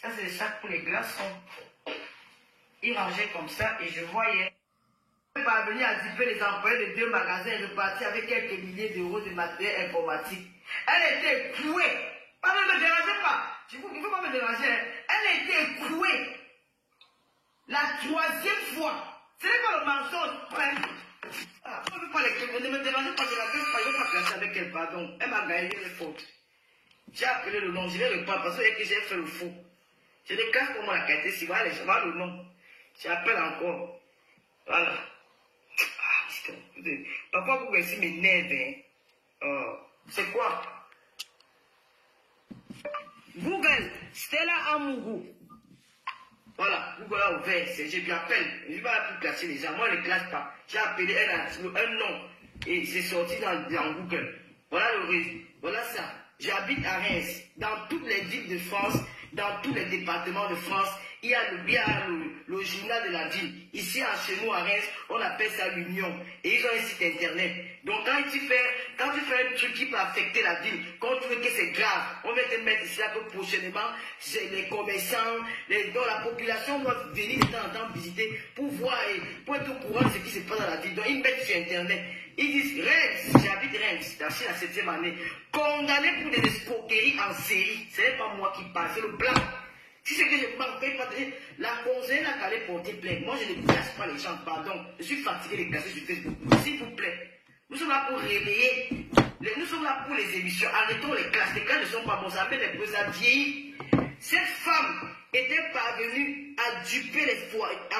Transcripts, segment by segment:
Ça, c'est le sac pour les glaçons. Il rangeait comme ça et je voyais. Parvenir à duper les employés de 2 magasins repartis avec quelques milliers d'euros de matériel informatique. Elle était couée. Pas ne me dérangez pas. Il ne faut pas me déranger. Elle était couée. La 3e fois. Ce n'est pas le mensonge. Ah, ne me dérangez pas de la caisse, je ne vais pas classer avec elle, pardon. Elle m'a gagné les fautes. J'ai appelé le nom, je vais le prendre parce que j'ai fait le faux. Je déclare pour moi la qualité, si voilà, je vois le nom. J'appelle encore. Voilà. Ah, parfois, vous pouvez m'énerver. C'est quoi? Google, Stella Amougou. Voilà, Google a ouvert, j'ai bien appelé. Je ne vais pas plus classer les gens, moi je ne les classe pas. J'ai appelé un nom et c'est sorti dans Google. Voilà voilà ça. J'habite à Reims, dans toutes les villes de France, dans tous les départements de France. Il y a le journal de la ville. Ici, chez nous à Reims, on appelle ça l'Union. Et ils ont un site internet. Donc quand tu fais un truc qui peut affecter la ville, quand tu veux que c'est grave, on va te mettre ici là que prochainement, les commerçants, dont la population doit venir de temps en temps visiter pour voir et pour être au courant de ce qui se passe dans la ville. Donc ils mettent sur internet. Ils disent Reims, j'habite Reims, dans la 7e année, condamné pour des escroqueries en série. Ce n'est pas moi qui parle, c'est le blanc. Si c'est que je ne paye pas, la conseillère n'a qu'à aller porter plainte. Moi, je ne classe pas les gens, pardon. Je suis fatigué de classer sur Facebook. S'il vous plaît. Nous sommes là pour réveiller. Nous sommes là pour les émissions. Arrêtons les classes. Les classes ne sont pas bons. Ça appelle les beaux vieillis. Cette femme était parvenue à duper les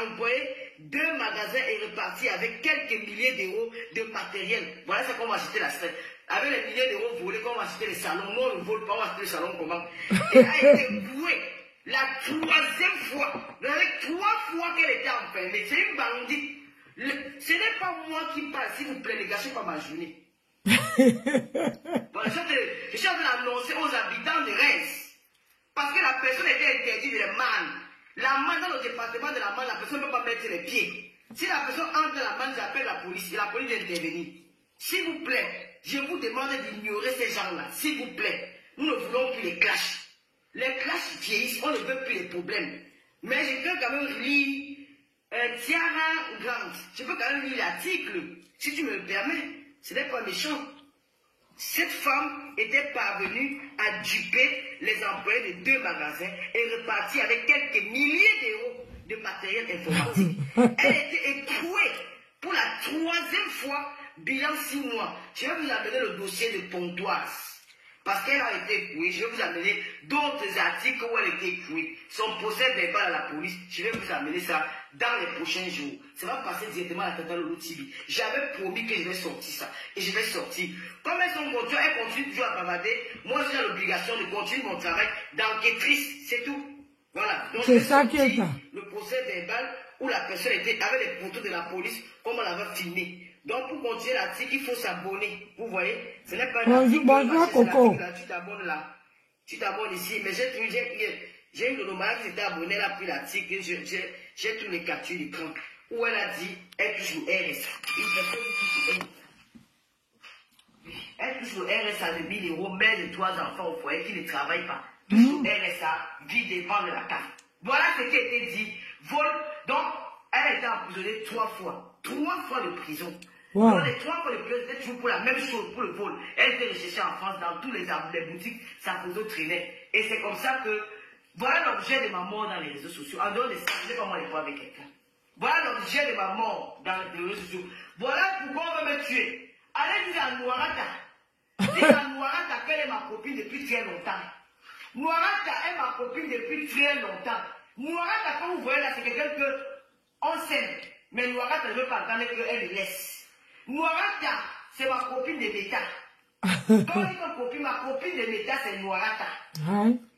employés 2 magasins et repartie avec quelques milliers d'euros de matériel. Voilà ce qu'on va acheter la semaine. Avec les milliers d'euros volés, qu'on va acheter les salons. Moi, on ne vole pas, on va acheter les salons comment. Et elle a été bouée. La 3e fois, avec 3 fois qu'elle était enfermée, c'est une bandite. Ce n'est pas moi qui parle, s'il vous plaît, les gars, je ne suis pas ma journée. Bon, je suis en train d'annoncer aux habitants de Reims. Parce que la personne était interdite de manne. La manne dans le département de la manne, la personne ne peut pas mettre les pieds. Si la personne entre dans la manne, j'appelle la police et la police vient intervenir. S'il vous plaît, je vous demande d'ignorer ces gens-là. S'il vous plaît, nous ne voulons plus les clashs. Les classes vieillissent, on ne veut plus les problèmes. Mais je peux quand même lire Tiara Grant. Je peux quand même lire l'article, si tu me le permets. Ce n'est pas méchant. Cette femme était parvenue à duper les employés de 2 magasins et repartie avec quelques milliers d'euros de matériel informatique. Elle était écrouée pour la 3e fois, bilan 6 mois. Je vais vous amener le dossier de Pontoise. Parce qu'elle a été écouée, je vais vous amener d'autres articles où elle a été écouée. Son procès verbal à la police, je vais vous amener ça dans les prochains jours. Ça va passer directement à la Tata Lolo TV. J'avais promis que je vais sortir ça. Et je vais sortir. Comme elles sont continuées, elles continuent toujours à bavarder. Moi, j'ai l'obligation de continuer mon travail d'enquêtrice. C'est tout. Voilà. Donc, c'est ça qui est ça. Le procès verbal où la personne était avec les photos de la police, comme on l'avait filmé. Donc, pour continuer l'article, il faut s'abonner. Vous voyez, ce n'est pas un article. Bonjour, Coco. Tu t'abonnes là. Tu t'abonnes ici. Mais j'ai une de nos malades qui s'était abonnée là, puis l'article. J'ai tous les captures d'écran. Où elle a dit, elle touche le RSA. Elle touche le RSA de 1000 €, mère de 3 enfants au foyer qui ne travaillent pas. Touche le RSA, vie dépend de la carte. Voilà ce qui a été dit. Vol. Donc, elle a été emprisonnée 3 fois. 3 fois de prison. Wow. Dans les 3 fois de prison, c'était toujours pour la même chose, pour le vol. Elle était recherchée en France, dans tous les boutiques, sa photo traînait. Et c'est comme ça que, voilà l'objet de ma mort dans les réseaux sociaux. En dehors de ça, je ne sais pas moi les fois avec quelqu'un. Voilà l'objet de ma mort dans les réseaux sociaux. Voilà pourquoi on veut me tuer. Allez dire à Noirata. Dis à Noirata qu'elle est ma copine depuis très longtemps. Noirata est ma copine depuis très longtemps. Noirata, quand vous voyez là, c'est quelqu'un que on s'aime. Mais Noirata ne veut pas entendre qu'elle le laisse. Noirata, c'est ma copine de l'État. Quand on dit ma copine de l'État, c'est Noirata.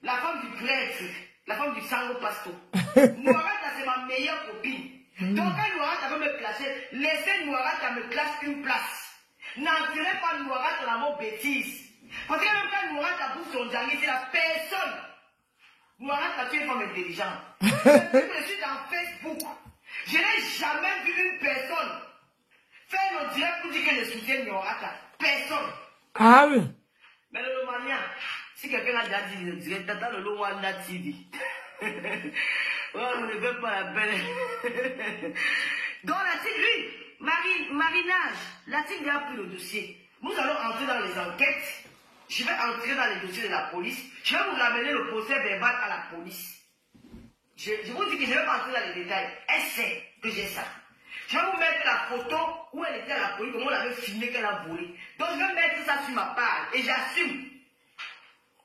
La femme du prêtre, la femme du sango pasto. Noirata, c'est ma meilleure copine. Donc quand Noirata veut me placer, laissez Noirata me place une place. N'entrez pas Noirata dans vos bêtises. Parce que même quand Noirata pousse son dernier, c'est la personne. Noirata, tu es une femme intelligente. Je suis dans Facebook. Je n'ai jamais vu une personne faire le direct pour dire que je soutiens Noirata. Personne. Ah oui. Mais le Lomania, si quelqu'un a déjà dit le direct, dans le Lowanda TV. Oh, on ne veut pas la belle. Donc la TIC, lui, marinage, la TIC a pris le dossier. Nous allons entrer dans les enquêtes. Je vais entrer dans les dossiers de la police. Je vais vous ramener le procès verbal à la police. Je vous dis que je ne vais pas entrer dans les détails. Elle sait que j'ai ça. Je vais vous mettre la photo où elle était à la police, comment on l'avait filmé qu'elle a volé. Donc je vais mettre ça sur ma page et j'assume.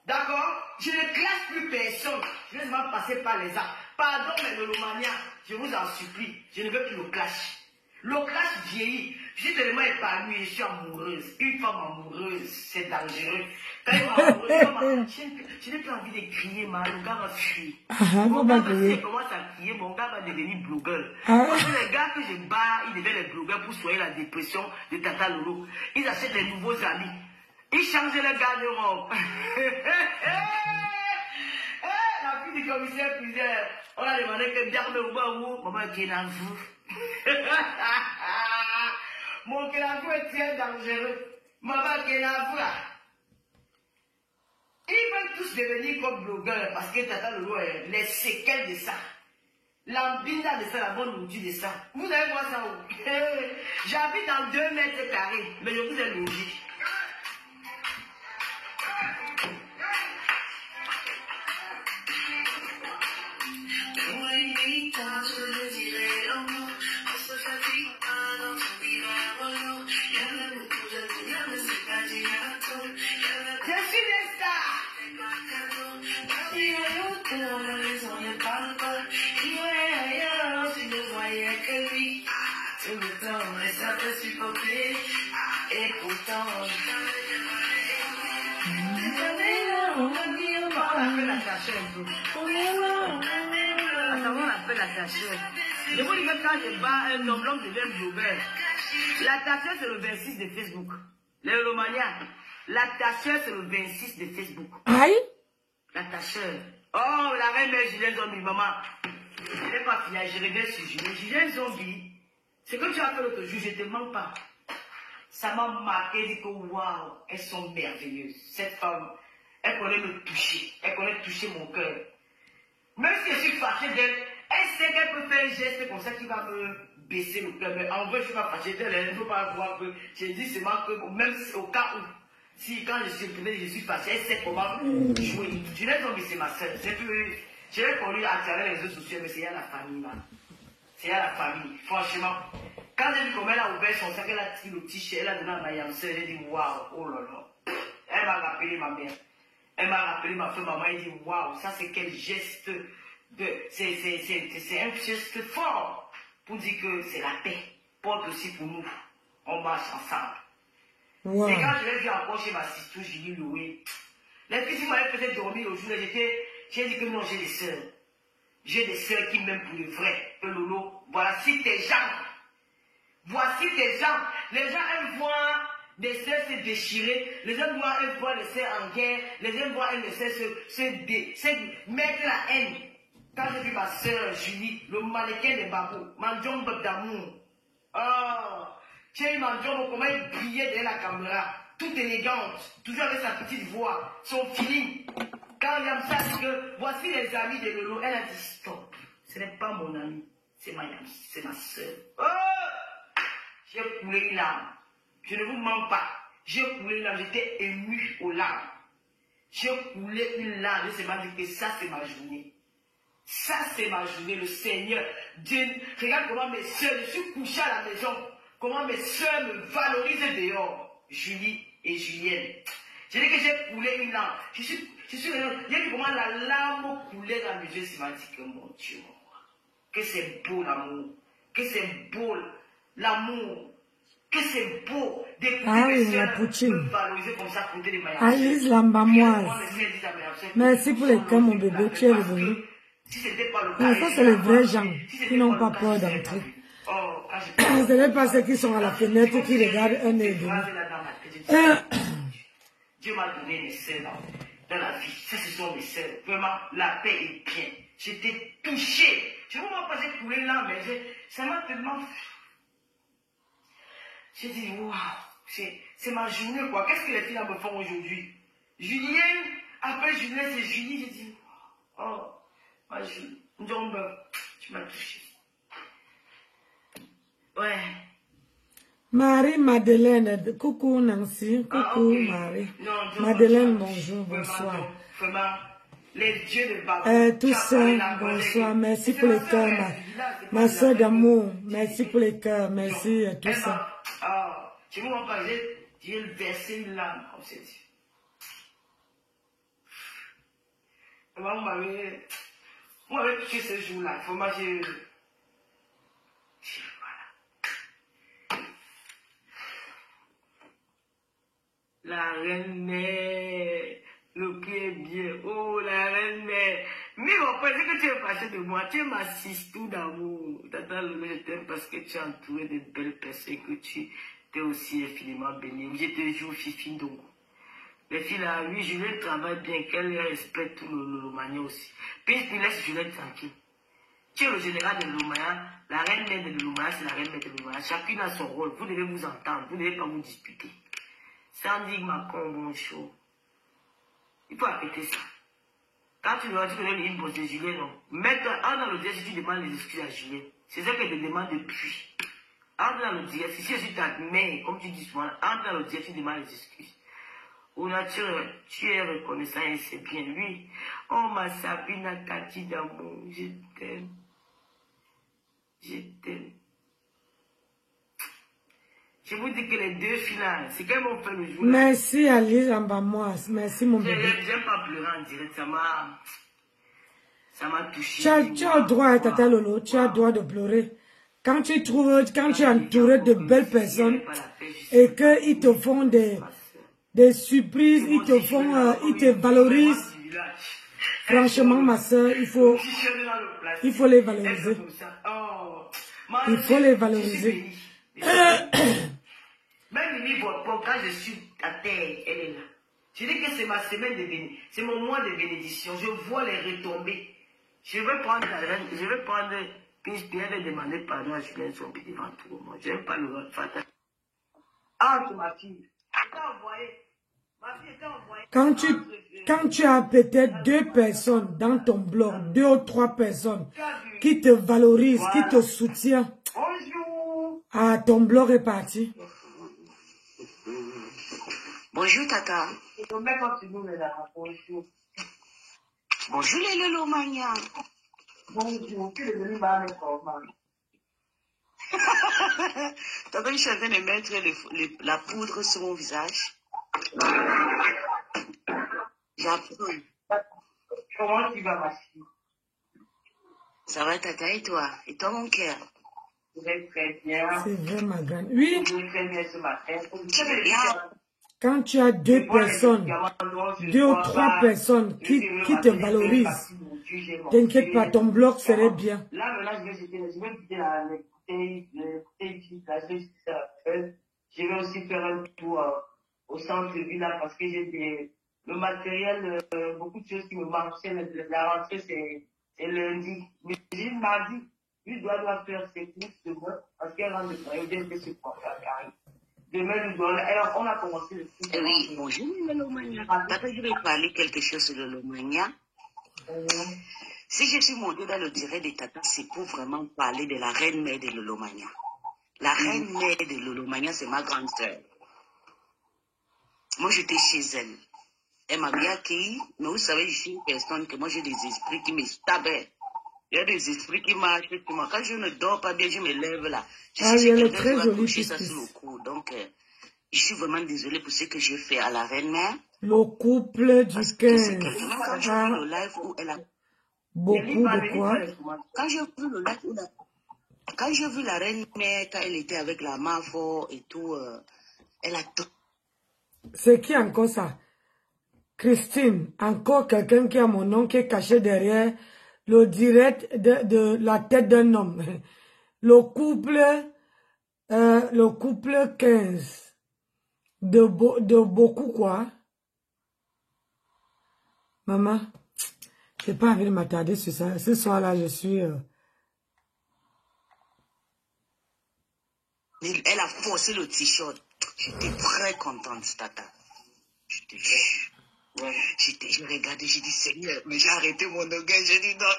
D'accord? Je ne classe plus personne. Je vais seulement passer par les actes. Pardon, mais le Lomania, je vous en supplie, je ne veux plus le clash. Le clash vieillit. Je suis tellement épanouie, je suis amoureuse. Une femme amoureuse, c'est dangereux. Quand elle est amoureuse, je n'ai plus envie de crier, le gars va fuir. Mon gars commence à crier, mon gars va devenir blogueur. Parce que les gars que je bats, ils deviennent les blogueurs pour soigner la dépression de Tata Lolo. Ils achètent des nouveaux amis. Ils changent le garde-robe. La fille du commissaire plusieurs. On a demandé que Diable ou maman Kenavou. Mon Kenavou est très dangereux. Maman Kenavou. Ils veulent tous devenir comme blogueurs parce que Tata Lolo est les séquelles de ça. L'ambinda de ça, la bonne nourriture de ça. Vous allez voir ça où? J'habite dans 2 mètres carrés, mais je vous ai logé. Et pourtant, on appelle la tâcheur. Je vous dis que quand je bats un homme, l'homme devient blogueur. La tâcheur, c'est le 26 de Facebook. Les Romaniens. La tâcheur, c'est le 26 de Facebook. Aïe. La tâcheur. Oh, la reine mère Julien Zombie, maman. Je n'ai pas fini, je reviens sur Julien. Julien Zombie, c'est que tu as fait l'autre jour, je ne te mens pas. Ça m'a marqué, dit que waouh, elles sont merveilleuses. Cette femme, elle connaît me toucher. Elle connaît toucher mon cœur. Même si je suis fâchée d'elle, elle sait qu'elle peut faire un geste comme ça qui va me baisser le cœur. Mais en vrai, je ne suis pas fâchée d'elle. Elle ne peut pas voir que j'ai dit seulement que même au cas où, si quand je suis fâchée, elle sait comment jouer. Juliette Zombie, c'est ma soeur. Je l'ai connue à travers les réseaux sociaux, mais c'est à la famille, man. C'est à la famille, franchement. Quand j'ai vu comment elle a ouvert son sac, elle a tiré le t-shirt, elle a donné à ma yamseur, elle a dit waouh, oh là là. Elle m'a rappelé ma mère. Elle m'a rappelé ma femme, maman, elle dit waouh, ça c'est quel geste de. C'est un geste fort pour dire que c'est la paix. Porte aussi pour nous. On marche ensemble. Wow. Et quand je l'ai vu encore chez ma sister, j'ai dit Loué. Les filles, si m'avaient fait dormir le jour, j'ai dit que non, j'ai des sœurs. J'ai des sœurs qui m'aiment pour le vrai. Lolo, voici tes gens. Voici tes gens. Les gens aiment voir des sœurs se déchirer. Les gens aiment voir les sœurs en guerre. Les gens aiment voir les sœurs se mettre la haine. Quand j'ai vu ma sœur Julie, le mannequin de Babou, Mandjombe d'amour. Oh, j'ai eu Mandjombe, comment elle brillait derrière la caméra. Toute élégante, toujours avec sa petite voix, son feeling. Quand Yamsa dit que voici les amis de Lolo, elle a dit stop. Ce n'est pas mon ami, c'est ma soeur. Oh! J'ai coulé une larme. Je ne vous mens pas. J'ai coulé une larme. J'étais ému aux larmes. J'ai coulé une larme. Je sais pas dire que ça c'est ma journée. Ça c'est ma journée. Le Seigneur. Dieu, regarde comment mes soeurs, je suis couché à la maison. Comment mes soeurs me valorisent dehors. Julie et Julienne. J'ai dit que j'ai coulé une larme. Je suis j'ai vu comment la larme coulait dans mes yeux. Ça m'a dit que mon Dieu, que c'est beau l'amour. Que c'est beau l'amour. Que c'est beau d'écouter les sœurs me valoriser comme ça, côté de ma yamseur. Alice Lambamoise. Merci pour les cas, mon bébé. Tu es le bonheur. Non, ça, c'est les vrais gens qui n'ont pas peur d'entrer. Ce n'est pas ceux qui sont à la fenêtre qui regardent un œil. Dieu m'a donné mes sœurs dans la vie. Ça, ce sont mes sœurs. Vraiment, la paix est bien. J'étais touché. Je ne vois pas j'ai coulé là, mais ça m'a tellement. J'ai dit, waouh, c'est ma journée, quoi. Qu'est-ce que les filles me font aujourd'hui? Julien, après Julien, c'est Julie. J'ai dit, oh, Tu m'as touché. Ouais. Marie-Madeleine, coucou Nancy, coucou Ok. Marie. Non, Madeleine, bonjour, bonsoir. Vraiment, les dieux de Babou. Toussaint, bonsoir, merci pour les cœurs, ma soeur d'amour, merci pour les cœurs, merci Toussaint. Je ne vois pas, j'ai versé une larme comme c'est. Moi, on m'avait touché ce jour-là. Vraiment, la reine-mère, le qui est bien. Oh, la reine-mère. Mais bon, parce que tu es fâché de moi, tu m'assistes tout d'amour. Tata Lolo, je t'aime parce que tu es entouré de belles personnes, que tu es aussi infiniment béni. Je te joue Fifi donc. Les filles là, oui, Juliette travaille bien, qu'elle respecte tout le Lolomania aussi. Puis tu laisses Juliette tranquille. Tu es le général de Lolomania, la reine-mère de Lolomania, c'est la reine-mère de Lolomania. Chacune a son rôle, vous devez vous entendre, vous ne devez pas vous disputer. Sandy Macron, bonjour. Il faut arrêter ça. Quand tu dois dire une bosse de Julien, non. Maintenant, dans le direct, si tu demandes les excuses à Julien, c'est ça qu'elle te demande depuis. Entre dans le direct, si je suis ta mère, comme tu dis souvent, entre dans le direct, tu demandes les excuses. Au naturel, tu es reconnaissant et c'est bien lui. Oh, ma Sabina Kati d'amour, je t'aime. Je t'aime. Je vous dis que les deux filles là, c'est qu'elles m'ont fait le jour là. Merci Alice Ambamois, merci mon bébé. J'aime pas pleurer en direct, ça m'a touché. Tu as le droit, Tata Lolo, tu as le droit de pleurer. Quand tu es entouré de belles personnes et qu'ils te font des surprises, ils te valorisent. Franchement, ma soeur, il faut les valoriser. Il faut les valoriser. Même quand je suis à terre, elle est là. Je dis que c'est ma semaine de bénédiction, c'est mon mois de bénédiction. Je vois les retombées. Je vais prendre puis Pierre et demander pardon à Julien son petit devant tout le monde. Je n'aime pas le fatal. Ma fille. Quand tu as peut-être 2 personnes dans ton blog, 2 ou 3 personnes qui te valorisent, qui te soutiennent, ton blog est parti. Bonjour Tata. Bonjour les Lolomania. Bonjour, tu es venu par les formes. Tata, je suis en train de mettre la poudre sur mon visage. J'apprends. Comment tu vas, ma fille? Ça va Tata et toi? Et toi mon cœur? Je vais très bien. C'est vrai ma grande. Oui. Je vais très bien ce matin. Tu vas bien? Quand tu as 2 personnes, 2 ou 3 personnes qui te valorisent, t'inquiète pas, ton blog serait bien. Là, maintenant, je vais quitter la bouteille, je vais aussi faire un tour au centre-ville là parce que j'ai le matériel, beaucoup de choses qui me manquent. La rentrée, c'est lundi. Mais j'ai mardi, lui doit faire ses courses demain parce qu'elle rentre de travail, elle fait ce qu'on fait carré. Demain, on a commencé le coup. Oui, bonjour le Lolomania. Tata, je vais parler quelque chose sur le Lolomania. Si je suis montée dans le direct de Tata, c'est pour vraiment parler de la reine-mère de Lolomania. La reine-mère de Lolomania, c'est ma grande sœur. Moi, j'étais chez elle. Elle m'a bien accueilli, mais vous savez, je suis une personne que moi, j'ai des esprits qui me stabent. Il y a des esprits qui marchent sur moi. Quand je ne dors pas bien, je me lève là. Je sais elle est que très va jolie, coucher ça sur le cou. Donc, je suis vraiment désolée pour ce que j'ai fait à la reine-mère. Le couple du 15. Quand j'ai vu le live où elle a... Beaucoup de quoi? Quand j'ai vu le live où quand j'ai vu la reine-mère, quand elle était avec la Mafo et tout, elle a tout. C'est qui encore ça? Christine, encore quelqu'un qui a mon nom qui est caché derrière le direct de la tête d'un homme. Le couple 15. De beaucoup quoi? Maman, j'ai pas envie de m'attarder sur ça. Ce soir-là, je suis... Elle a forcé le t-shirt. J'étais très contente, Tata. Je te jure. J'ai regardé, j'ai dit, Seigneur, mais j'ai arrêté mon orgueil. J'ai dit, non,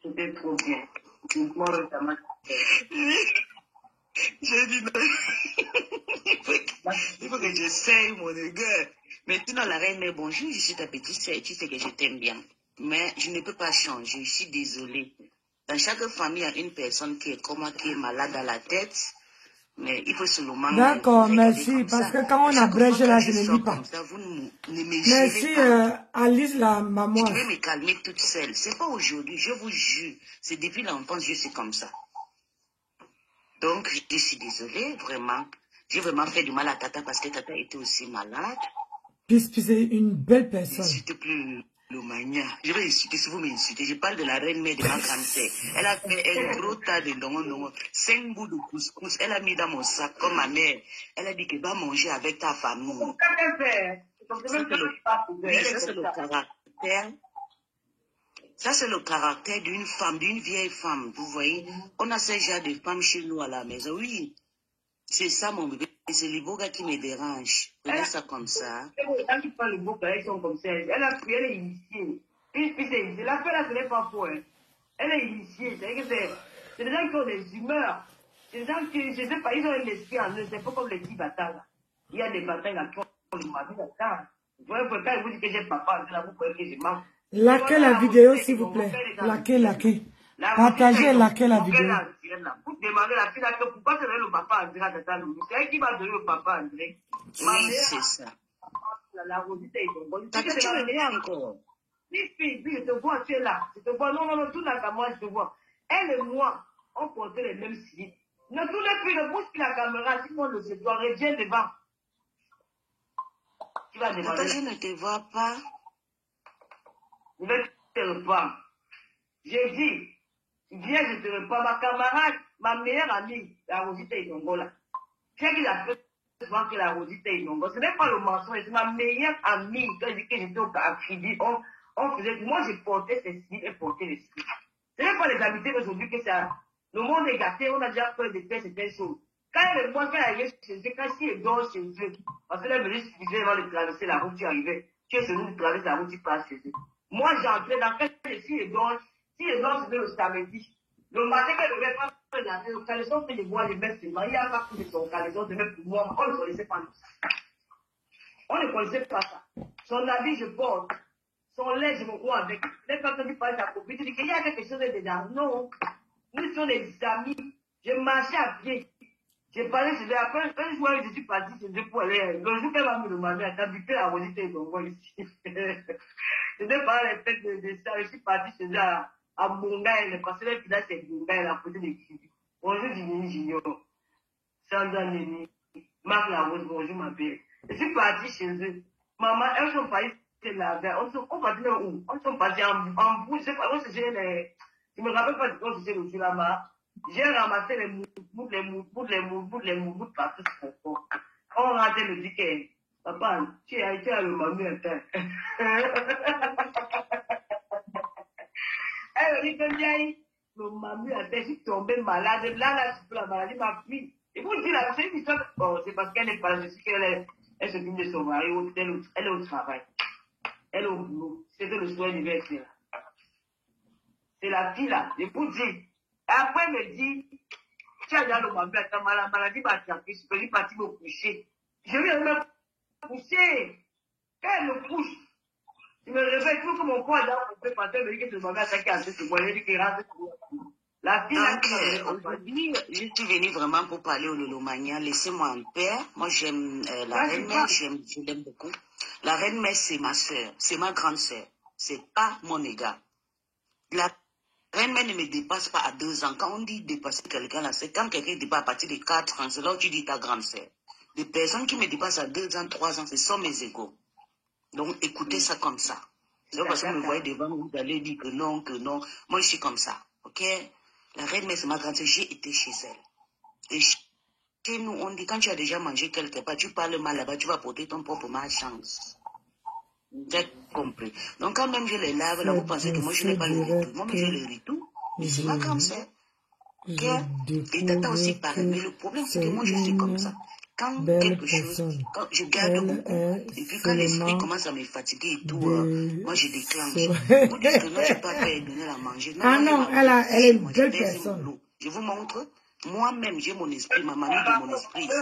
c'était trop bien. J'ai dit, non, il faut que j'essaye mon orgueil. Mais sinon, la reine, mais bonjour, je suis ta petite sœur, tu sais que je t'aime bien. Mais je ne peux pas changer, je suis désolée. Dans chaque famille, il y a une personne qui est comme moi, qui est malade à la tête. Mais il faut seulement... D'accord, merci. Parce que quand on abrège là, je ne lis pas. Merci, Alice, la maman. Je vais me calmer toute seule. C'est pas aujourd'hui, je vous jure. C'est depuis l'enfance, je suis comme ça. Donc, je suis désolée, vraiment. J'ai vraiment fait du mal à Tata parce que Tata était aussi malade. Puis c'est une belle personne. N'insultez plus Lomagna. Je vais insulter si vous m'insultez. Je parle de la reine-mère de ma grande-sœur. Elle a fait un gros tas de ndongo, 5 bouts de couscous. Elle a mis dans mon sac comme ma mère. Elle a dit que va manger avec ta famille. Ça, c'est le caractère. Ça, c'est le caractère d'une femme, d'une vieille femme. Vous voyez, on a ce genre de femmes chez nous à la maison. Oui, c'est ça mon bébé. C'est les beaux gars qui me dérangent. Prenez ça comme ça. Quand tu parles de beaux gars, ils sont comme ça. Elle a pris, elle est initiée. Puis la fête là, ce n'est pas faux. Hein. Elle est initiée. C'est des gens qui ont des humeurs. C'est des gens qui, je sais pas, ils ont un esprit en eux. C'est pas comme les petits batailles. Il y a des batailles là qui ont le mari là-dedans. Vous voyez, quand vous dites que j'ai papa, là, vous croyez que je manque. Likez la vidéo, s'il vous plaît. Likez. Partagez, likez la vidéo. Vous demandez la fille là, pourquoi c'est le papa André à Tata Loulou? C'est elle qui va donner le papa André. Oui, c'est ça. La Rosita est bonne. Tata, tu me mets encore. Puis, je te vois, tu es là. Je te vois. Non, tout là, moi, je te vois. Elle et moi, on portait les mêmes signes. Ne tournez plus, ne bouge plus la caméra. Si on le sait, toi, reviens devant. Tu vas demander. Tata, je ne te vois pas. Je vais te reprendre. J'ai dit, viens, je te reprends. Ma camarade, ma meilleure amie, la Rosita Idongo, là. C'est qui l'a fait souvent que la Rosita Idongo. Ce n'est pas le mensonge, c'est ma meilleure amie. Quand je dis que j'étais au Afridi, on faisait, moi, je portais ces signes et portais les signes. Ce n'est pas les amitiés d'aujourd'hui que ça. Le monde est gâté, on a déjà peur de faire certaines choses. Quand elle moi, quand elle arrivait chez eux, quand si elle dort chez eux, parce que là, elle venait suffisait avant de traverser la route, tu arrivais. Tu es celui qui traverse la route, tu passes chez eux. Moi, j'entrais dans quel si elle dort, c'était le samedi. Le matin, qu'elle devait pas regarder le caleçon que je vois, les mettre seulement. Il n'y a pas de son caleçon, de mettre pour moi. On ne connaissait pas ça. On ne connaissait pas ça. Son habit, je porte. Son lait, je me vois avec. Les personnes qui parlent de ta copine, tu dis qu'il y a quelque chose de déjà. Non. Nous sommes des amis. Je marchais à pied. J'ai parlé, après, un jour, je suis parti chez eux pour aller. Le jour qu'elle m'a me demandé à t'habiter à Rosita et Dongo ici. Je n'ai pas les fêtes de ça. Je suis parti chez eux à Bongaï. Parce que le village, c'est Bongaï, à côté de Kibi. Bonjour, Dini Junior. Sandra Nini. Marc Larose, bonjour, ma belle. Je suis parti chez eux. Maman, elles sont parties. On partit où? On sont partis en bout, je sais pas, je me rappelle pas de quand j'étais le jour là-bas. J'ai ramassé les moules partout sur mon corps. On rentrait me dit que, papa, tu as le mamie un peu. Elle me dit que bien, le mamie un peu, je suis tombée malade. Là, la maladie m'a pris. Et vous dites là, c'est une histoire, bon, c'est parce qu'elle n'est pas là, je sais qu'elle se finit de son mari, elle est au travail. Elle est au boulot. C'était le soir anniversaire. C'est la fille là. Je vous dis. Après, elle me dit, tu as déjà le mamie, la maladie m'a attrapé. Je suis parti me coucher. Je vais me coucher. Quand elle me couche, je me réveille. Tout que mon corps a coupé par terre. Elle me dit que le mamie a attaqué à ce moi. Elle dit qu'il rentre. La fille là. Aujourd'hui, je suis venue vraiment pour parler au Lolomagna. Laissez-moi en paix. Moi, j'aime la reine-mère. Je l'aime beaucoup. La reine-mère, c'est ma soeur, c'est ma grande soeur, c'est pas mon égal. La reine-mère ne me dépasse pas à 2 ans. Quand on dit dépasser quelqu'un là, c'est quand quelqu'un dépasse à partir de 4 ans, c'est là où tu dis ta grande soeur. Les personnes qui me dépassent à 2 ans, 3 ans, ce sont mes égaux. Donc écoutez ça comme ça. C'est pas parce que vous me voyez devant, vous allez dire que non, que non. Moi, je suis comme ça, ok? La reine-mère, c'est ma grande soeur, j'ai été chez elle. Et chez nous, on dit, quand tu as déjà mangé quelque part, tu parles mal là-bas, tu vas porter ton propre malchance. J'ai compris. Donc, quand même je les lave, là, vous pensez que moi, je n'ai pas le ritou. Moi, mais je le ritou. Mais c'est ma grande sœur. Ok? Et Tata aussi pareil. Mais le problème, c'est que moi, je suis comme ça. Quand belle quelque chose, personne. quand je garde Elle beaucoup, est et puis quand l'esprit seulement commence à me fatiguer et tout, de moi je déclenche. so- Vous dites que non, je n'ai pas fait donner à manger. Non, Ah moi j'ai non, ma routine elle est chez une moi, je belle verse mon personne. lot. Je vous montre, moi-même j'ai mon esprit, ma mamie de mon esprit ici.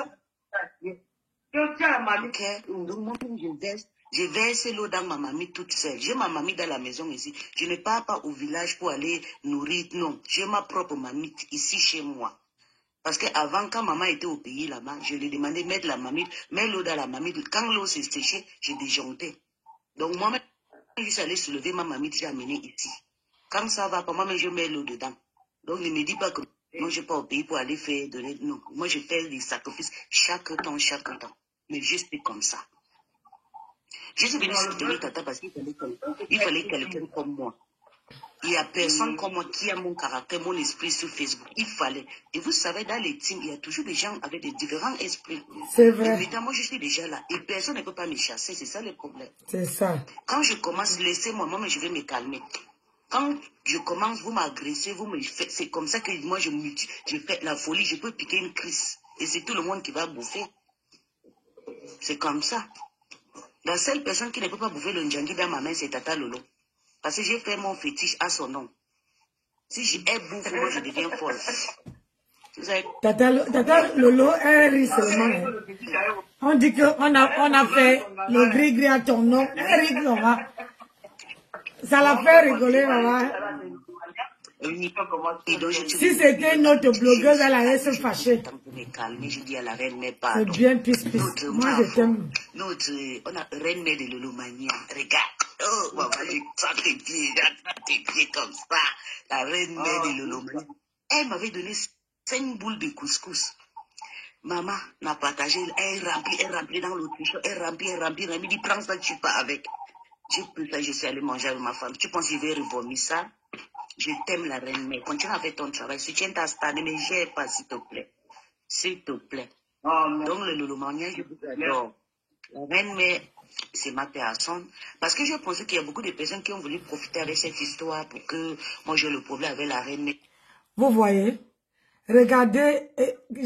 Ok, donc moi-même je verse l'eau dans ma mamie toute seule. J'ai ma mamie dans la maison ici. Je ne pars pas au village pour aller nourrir, non. J'ai ma propre mamie ici chez moi. Parce qu'avant, quand maman était au pays là-bas, je lui demandais de mettre la mamie, mets l'eau dans la mamie. Quand l'eau s'est séchée, j'ai déjoncté. Donc moi-même, je suis allée soulever ma mamie, j'ai amené ici. Quand ça va pas, moi-même, je mets l'eau dedans. Donc ne me dis pas que non, je ne vais pas au pays pour aller faire de l'aide. Non, moi je fais des sacrifices chaque temps. Mais juste comme ça. Je suis venue soutenir Tata parce qu'il fallait quelqu'un comme moi. Il n'y a personne comme moi qui a mon caractère, mon esprit sur Facebook. Il fallait. Et vous savez, dans les teams, il y a toujours des gens avec des différents esprits. C'est Et vrai. maintenant, moi, je suis déjà là. Et personne ne peut pas me chasser. C'est ça le problème. C'est ça. Quand je commence, laissez-moi, moi, je vais me calmer. Quand je commence, vous m'agressez, vous me faites. C'est comme ça que moi, je fais la folie. Je peux piquer une crise. Et c'est tout le monde qui va bouffer. C'est comme ça. La seule personne qui ne peut pas bouffer le ndjangi dans ma main, c'est Tata Lolo. Parce que j'ai fait mon fétiche à son nom. Si j'ai bouffe, moi je deviens folle. Tata Lolo, elle rit seulement. Hein. On dit qu'on a fait le gris-gris à ton nom. Elle rit, maman. Ça l'a fait rigoler, maman. Si c'était notre blogueuse, elle allait se fâcher. C'est bien pisse. Moi, je t'aime. On a reine mère de l'Olomania. Regarde. Oh, maman, je sens tes pieds comme ça. La reine mère de l'Olomania. Elle m'avait donné 5 boules de couscous. Maman n'a partagé. Elle remplit dans l'autriche. Elle remplit. Elle me dit, prends ça, tu pars avec. J'ai pris ça, je suis allée manger avec ma femme. Tu penses que je vais revomir ça? Je t'aime, la reine mère. Continue avec ton travail. Soutiens ta star, ne me gère pas, s'il te plaît. S'il te plaît. Donc, le Lolomania, je vous adore. La reine mère, c'est ma personne. Parce que je pense qu'il y a beaucoup de personnes qui ont voulu profiter avec cette histoire pour que moi j'ai le problème avec la reine mère. Vous voyez? Regardez,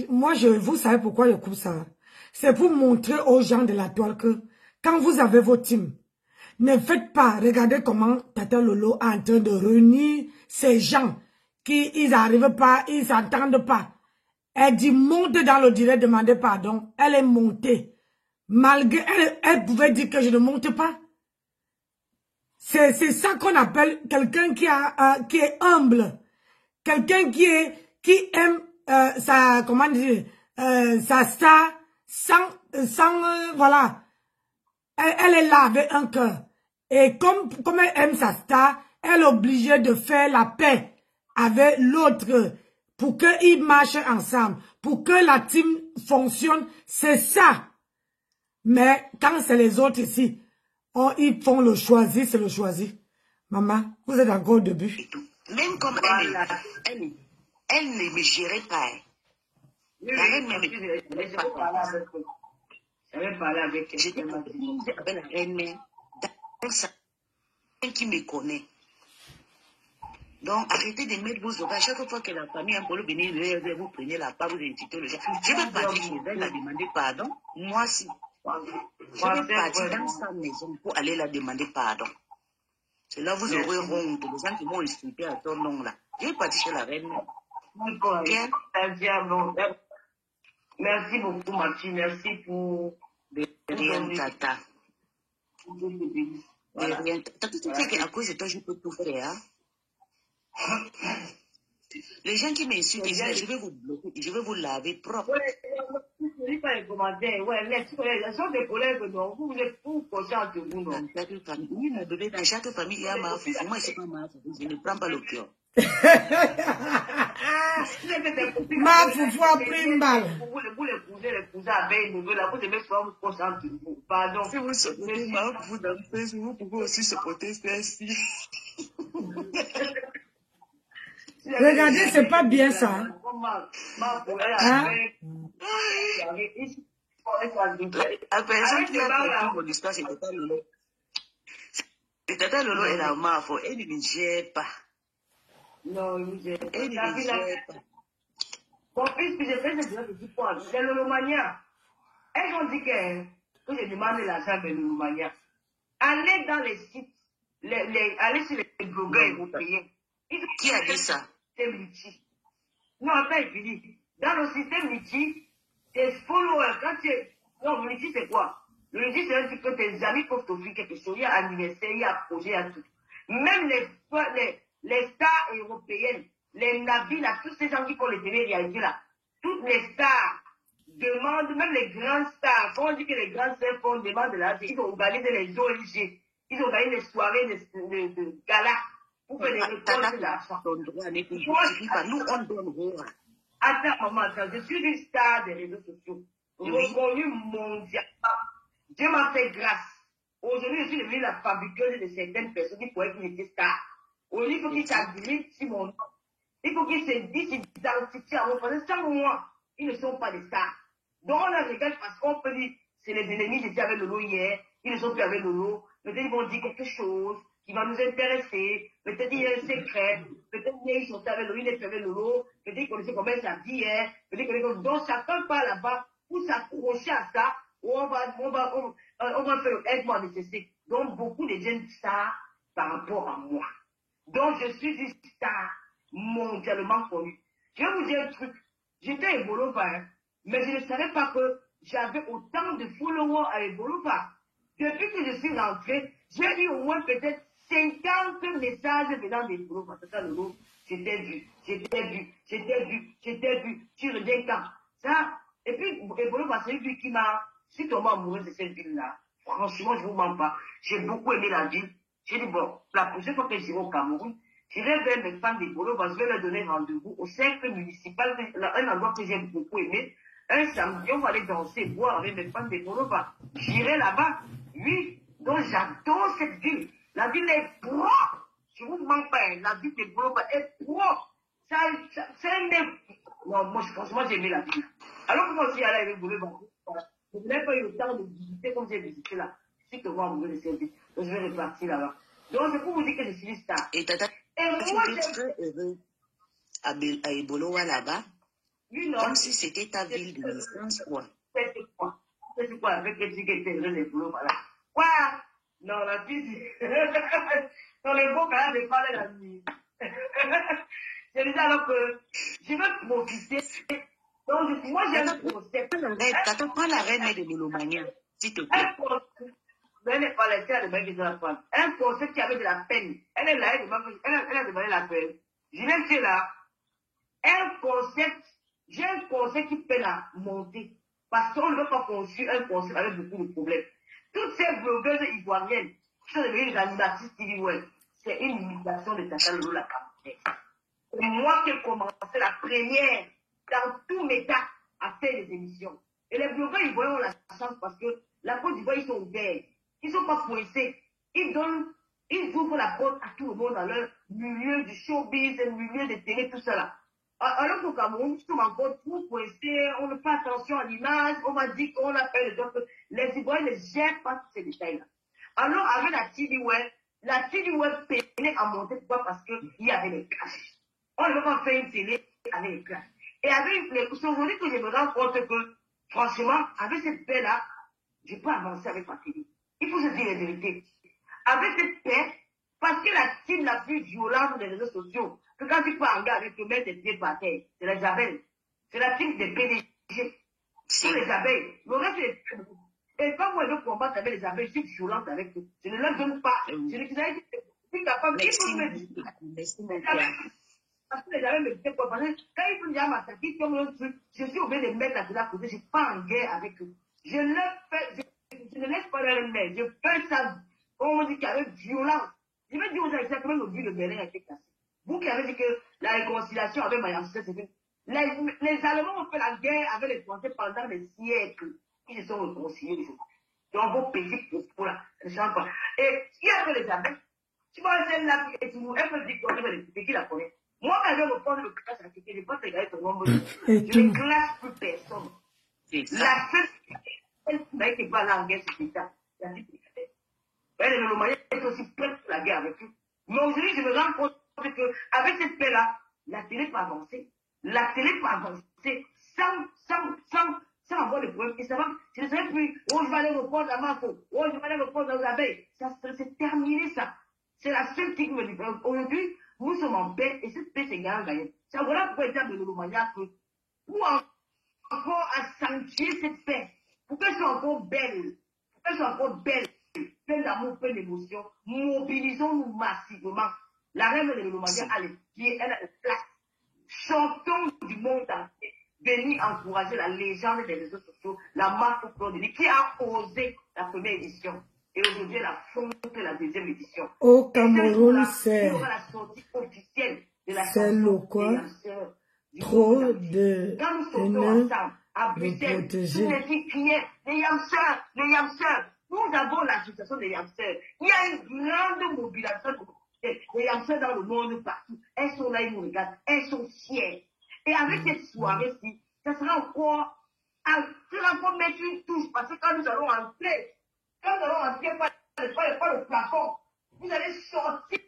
moi, vous savez pourquoi je coupe ça? C'est pour montrer aux gens de la toile que quand vous avez vos teams, ne faites pas, regardez comment Tata Lolo est en train de réunir ces gens qui, ils n'arrivent pas, ils s'entendent pas. Elle dit, monte dans le direct, demandez pardon. Elle est montée. Malgré, elle pouvait dire que je ne monte pas. C'est ça qu'on appelle quelqu'un qui est humble. Quelqu'un qui aime sa, comment dire, sa star sans voilà. Elle est là avec un cœur. Et comme elle aime sa star, elle est obligée de faire la paix avec l'autre pour qu'ils marchent ensemble, pour que la team fonctionne. C'est ça. Mais quand c'est les autres ici, ils font le choisi, c'est le choisi. Maman, vous êtes encore au début. Même comme elle ne me gérait pas. La reine mère ne me pas. J'avais parlé avec elle. J'étais avec la reine mère. Qui me connaît. Donc, arrêtez de mettre vos oreilles. Chaque fois que la famille a un problème, vous prenez la part, vous incitez le gens. Je vais partir chez elle, la demander pardon. Moi, si. Je vais partir dans sa maison pour aller la demander pardon. C'est là vous aurez honte. Les gens qui m'ont insulté à ton nom là. Je vais partir chez la reine. Okay? Merci beaucoup, ma fille. Merci pour... Rien, tata. Rien. Tata, tu sais qu'à cause de toi, je peux tout faire. Hein? Les gens qui m'insultent, je vais vous bloquer, je vais vous laver propre. Je ne pas les commentaires. Ouais, mais les gens des collègues, non, vous êtes pour conscience de vous, non? Oui, mon bébé, dans chaque famille, il y a ma foufou. Moi, c'est pas ma foufou. Je ne prends pas le cœur. Ma foufou a pris une balle. Vous les cousins avec nous, là, vous devez prendre conscience de vous. Pardon. Si vous supportez ma foufou dans le Facebook, vous pouvez aussi supporter celle-ci. Regardez, c'est pas bien ça. Hein? La personne qui a fait mon histoire, c'est Tata Lolo. Tata Lolo est la mafia, elle ne me gère pas. Non, elle ne me gère pas. Elle ne me gère pas. Bon, puisque j'ai fait cette chose, je dis quoi? C'est l'Olomania. elles ont dit que je demande l'argent de l'Oumania. Allez dans les sites, allez sur les blogueurs européens. Qui a dit ça? Non, attends, il finit. Dans le système Litchi, tes followers, quand tu es... Non, le Litchi, c'est quoi? Le Litchi, c'est un truc que tes amis peuvent t'offrir quelque chose. Il y a anniversaire, il y a projet, il y a tout. Même les stars européennes, les navires, là, tous ces gens qui font les télé-réalités, là, toutes les stars demandent, même les grandes stars, quand on dit que les grandes stars font demande de l'argent, ils ont organisé les ONG, ils ont organisé des soirées de galas pour faire des récoltes d'argent. Nous, on donne rien. Attends, maman, attends, je suis une star des réseaux sociaux, reconnue mondialement. Dieu m'a fait grâce. Aujourd'hui, je suis devenue la fabriqueuse de certaines personnes qui pourraient qu'ils étaient stars. Aujourd'hui, il faut qu'ils s'habilitent sur mon nom. Il faut qu'ils s'identifient à moi. Parce que sans moi, ils ne sont pas des stars. Donc, on les regarde parce qu'on peut dire, c'est les ennemis, j'étais avec Lolo hier, ils ne sont plus avec Lolo. Peut-être ils vont dire quelque chose qui va nous intéresser. Peut-être il y a un secret. Peut-être ils sont avec Lolo, il est avec Lolo. Peut-être ils connaissaient combien ça dit hier. Peut-être donc chacun part là-bas pour s'accrocher à ça. On va faire le aide-moi nécessaire. Donc, beaucoup de jeunes stars par rapport à moi. Donc, je suis une star mondialement connue. Je vais vous dire un truc. J'étais à Ebolova, hein, mais je ne savais pas que j'avais autant de followers à Ebolova. Depuis que je suis rentrée, j'ai eu au moins peut-être 50 messages venant d'Ebolova. C'est ça le mot. J'étais vu. Tu reviens quand? Ça, et puis, Ebolova, c'est lui qui m'a... Je suis tombée amoureuse de cette ville-là. Franchement, je ne vous mens pas. J'ai beaucoup aimé la ville. J'ai dit, bon, la prochaine fois que j'irai au Cameroun, je vais vers mes fans des Bolo, je vais leur donner rendez-vous au cercle municipal, un endroit que j'ai beaucoup aimé. Un samedi, on va aller danser, boire avec mes fans des Bolo. J'irai là-bas. Oui, donc j'adore cette ville. La ville est propre. Je ne vous mens pas, la ville des Bolo est propre. C'est un neuf. Non, moi, franchement, j'ai aimé la ville. Alors que moi aussi, aller avec Bolo, je n'ai pas eu le temps de visiter comme j'ai visité là. Je suis devant amoureux de cette ville. Donc je vais repartir là-bas. Donc c'est pour vous dire que je suis une star. Et tata, tu étais très heureux à Ebolowa là-bas, comme si c'était ta ville de naissance, quoi. C'est quoi avec les trucs qui étaient heureux d'Ebolowa là? Quoi? Non, la fille, dans les beaux cas, je parle la nuit. Je disais alors que je veux profiter. Donc, moi, j'ai un concept. Prends la reine de l'Olomania, s'il te plaît. Un concept qui avait de la peine. Elle est là, elle a demandé la peine. Je vais dire là, j'ai un concept qui peine à monter. Parce qu'on ne veut pas construire un concept avec beaucoup de problèmes. Toutes ces blogueuses ivoiriennes qui sont devenues des animatrices TV Web, c'est une imitation de Tata Lolo la Camerounaise. C'est moi qui ai commencé la première dans tous mes cas à faire des émissions. Et les blogueurs ivoiriens ont la chance parce que la Côte d'Ivoire, ils sont ouverts. Ils ne sont pas coincés. Ils ouvrent la porte à tout le monde dans leur milieu du showbiz, le milieu des télé, tout ça là. Alors qu'au Cameroun, nous sommes encore trop coincés, on ne fait pas attention à l'image, on va dire qu'on a fait les autres. Les Ivoiriens ne gèrent pas tous ces détails-là. Alors, avec la TV Web peinait à monter. Pourquoi? Parce qu'il y avait les clashs. On ne peut pas faire une télé avec les clashs. Et c'est aujourd'hui que je me rends compte que, franchement, avec cette paix-là, je peux avancer avec ma télé. Il faut se dire la vérité. Avec cette paix, parce que la team la plus violente des réseaux sociaux, que quand tu peux en gars avec le mettre tes pieds par terre, c'est les abeilles. C'est la team des PDG. C'est les abeilles. Le reste, et quand moi je veux combattre avec les abeilles, je suis violente avec eux. Je ne leur donne pas. Je ne suis capable de parce que les abeilles me disent quoi. Parce que quand ils vont déjà m'attaquer comme un truc, je suis obligé de mettre la tête à côté. Je ne suis pas en guerre avec eux. Je ne laisse pas leur mettre. Je fais ça, on dit qu'avec violence. Je vais dire aux gens, comment le but de Berlin a été cassé. Vous qui avez dit que la réconciliation avec Mayam, c'est fait. Les Allemands ont fait la guerre avec les Français pendant des siècles. Ils se sont réconciliés aujourd'hui. Donc vos pays pour là, ne changent pas. Et il y a que les abeilles. Tu vois, celle-là, et tu elle peut dire qu'on qui la connaît. Moi, quand je vais me prendre le classe à quelqu'un, je ne vais pas regarder ton nombre. Je ne classe plus personne. La seule elle n'était pas là en guerre, c'est ça. La vie elle, le Mali est aussi prête pour la guerre avec eux. Mais aujourd'hui, je me rends compte qu'avec cette paix-là, la télé peut avancer. La télé peut avancer Ça va avoir le problème. Et ça va, je ne serai plus, oh, je vais aller reprendre la marco, oh, je vais aller reprendre aux abeilles. C'est terminé, ça. C'est la seule qui me dit. Aujourd'hui, nous sommes en paix, et cette paix, c'est gagnant. Ça voilà pourquoi il y a de l'Olomania que, pour encore accentuer cette paix, pour qu'elle soit encore belle, pleine d'amour, pleine d'émotion, mobilisons-nous massivement. La reine de l'Olomania a les pieds, elle a les places. Chantons du monde entier. Venir encourager la légende des réseaux sociaux, la marque Claudie, qui a osé la première édition. Et aujourd'hui, elle affronte la deuxième édition. Au Cameroun, c'est la sortie officielle de la le quoi? Trop de protéger. Les Yamseurs. Nous avons l'association des Yamseurs. Il y a une grande mobilisation des Yamseurs dans le monde partout. Elles sont là, ils nous regardent. Elles sont fières. Et avec cette soirée-ci, ça sera encore mettre une touche. Parce que quand nous allons entrer, par le plafond, vous allez sortir.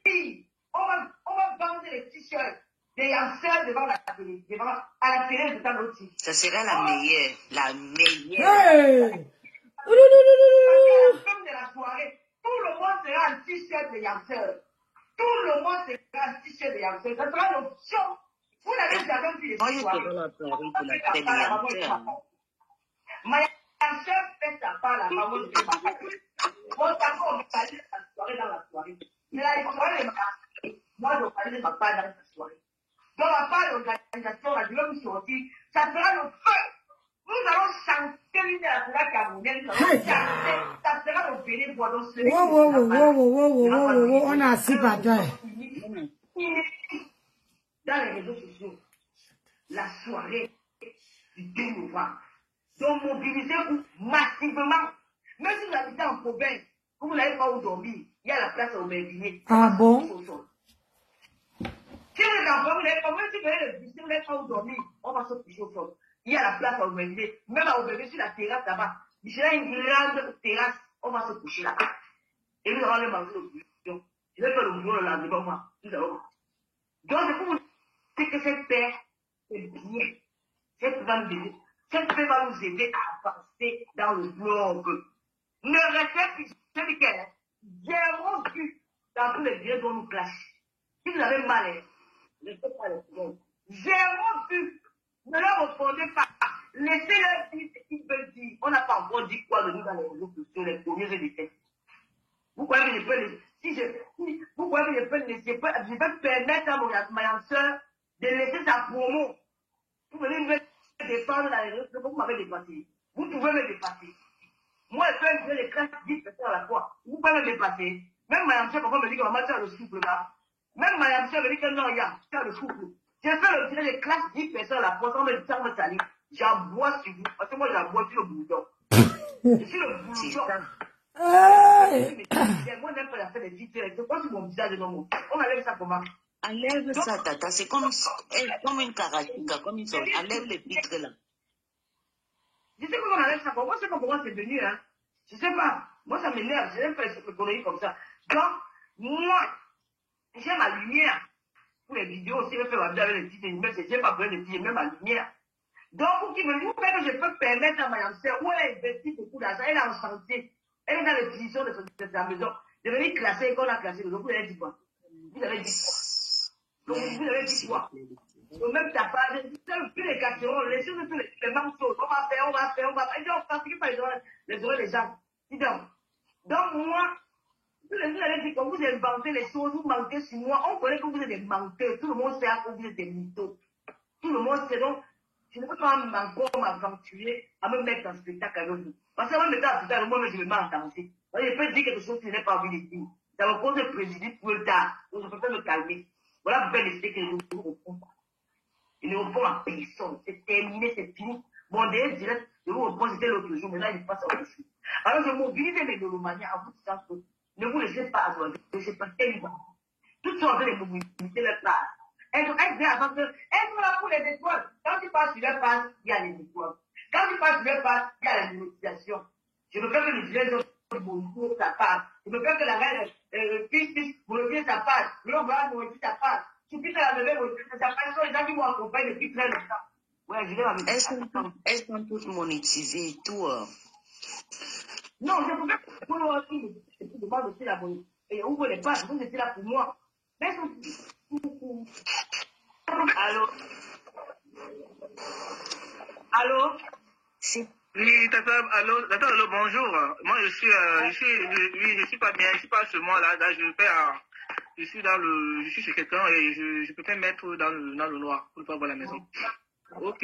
On va vendre les t-shirts des Yamseurs devant la télé, à la télé de Tanoti. Ça serait la meilleure. La meilleure. Hey! À la fin de la soirée, tout le monde sera en t-shirt de Yamseurs. Tout le monde sera en t-shirt de Yamseurs. Ça sera l'option. Vous n'avez jamais vu les moi, je serai la soirée pour la télé Yamseur. Ma Yamseur fait sa part la fameuse de ma part. Bon, d'accord, on va parler de la soirée dans la soirée. Mais la soirée, moi, je vais parler de ma part dans la soirée. Dans la part de l'organisation, la durée vous sortir, ça sera le feu. Nous allons chanter l'une de la soirée camerounaise. Nous allons chanter. Ça sera le béné pour nos soeurs. Wow, on a assis par terre. Dans les réseaux sociaux, la soirée du 2 novembre. Donc, mobilisez-vous massivement. Même si vous habitez en province, que vous n'avez pas où dormir, il y a la place au Merguier. Ah bon? Si vous êtes en province, vous n'avez pas, même si vous avez le bus, vous n'avez pas où dormir, on va se coucher au sol. Il y a la place au Merguier. Même à Aubervilliers, sur la terrasse là-bas. Il y a une grande terrasse, on va se coucher là-bas. Et nous allons aller manger le bouillon. Je vais faire le bouillon le lendemain, moi. Nous allons. Donc, c'est pour vous dire que cette paix, c'est bien. Cette paix va nous aider à avancer dans le blog. Ne restez plus, c'est nickel. Zéro but dans tous les biens dont nous clashons. Si vous avez mal, ne faites pas les problèmes. Zéro but. Ne leur répondez pas. Laissez-leur dire ce qu'ils veulent dire. On n'a pas encore dit quoi de nous dans les réseaux sociaux, les premiers et les faits. Vous croyez que je peux les... vous croyez que je peux laisser... Je peux permettre à ma soeur de laisser sa promo. Vous venez me défendre dans les réseaux sociaux, vous m'avez dépassé. Vous pouvez me dépasser. Moi, je fais les classes 10 personnes à la fois. Vous pouvez me dépasser. Même ma soeur, parfois, me dit que maman, tu as le souffle là. Même ma soeur me dit que non, regarde, tu as le souffle. J'ai fait le tirer les classes 10 personnes à la fois, sans me salir. J'aboie sur vous. Parce que moi, j'aboie sur le boulot. Je suis le boulot. Moi, j'aime pas la faire des vitres. C'est quoi sur mon visage de mon. On enlève ça comment? Enlève ça, tata. C'est comme une karatika, comme une sorte. Enlève les vitres là. Je sais comment on enlève ça. Moi, je sais pas comment c'est venu, hein. Je sais pas. Moi, ça m'énerve. Je n'aime pas les conneries comme ça. Donc, moi, j'ai ma lumière. Pour les vidéos, si je fais ma vidéo avec les petits animaux, j'ai pas besoin de dire même ma lumière. Donc, pour qui me dit, que je peux permettre à ma soeur, où elle a investi beaucoup d'argent, elle est en chantier, elle est dans les positions de sa maison, de venir classer, qu'on a classé, donc vous avez dit quoi? Vous avez dit quoi? Donc, vous avez dit quoi? Donc, même ta page, plus les casseroles, laissez-nous tous les manteaux, on va faire, et on participe pas les oreilles des gens. Dis donc. Donc, moi, vous avez dit, quand vous inventez les choses, vous mentez sur moi, on connaît que vous êtes des menteurs, tout le monde sait que vous êtes des mythos. Tout le monde sait donc. Je ne peux pas encore m'aventurer à me mettre en spectacle avec vous. Parce que moi, je me mets en spectacle, moi, je me mets en danser. Je peux dire quelque chose que je n'ai pas envie de dire. Ça me cause le préjudice pour le tard. Donc, je préfère me calmer. Voilà pourquoi je sais que je ne vous réponds pas. Je ne réponds à personne. C'est terminé, c'est fini. Mon délai direct, je vous réponds, c'était l'autre jour, mais là, il passe à autre chose. Alors, je mobilise les Lolomaniens à vous disant que ne vous laissez pas avoir, ne laissez pas tellement. Toutes sont en train de mobiliser leur part. Elles sont là pour les étoiles. Quand tu passes sur leur passe, il y a les étoiles. Quand tu passes sur leur passe, il y a la monétisation. Je veux faire que les village de Bonjour, ça passe. Je veux faire que la reine, Pis, monétise, ça passe. L'homme va monétiser, ça passe. Tu piques à la bébé, ça passe. Ce sont les gens qui vont accompagner depuis très longtemps. Ouais, je vais la mettre. Elles sont toutes monétisées et tout. Non, je peux pas pour le aussi. Je demande aussi la bonne. Et ouvre les pages, vous êtes là pour moi. Mais allô? Allô? Oui, tata, allô, bonjour. Moi, je suis pas bien, je suis pas chez moi, là, je suis chez quelqu'un et je peux pas me mettre dans le noir pour pas voir la maison. Ok,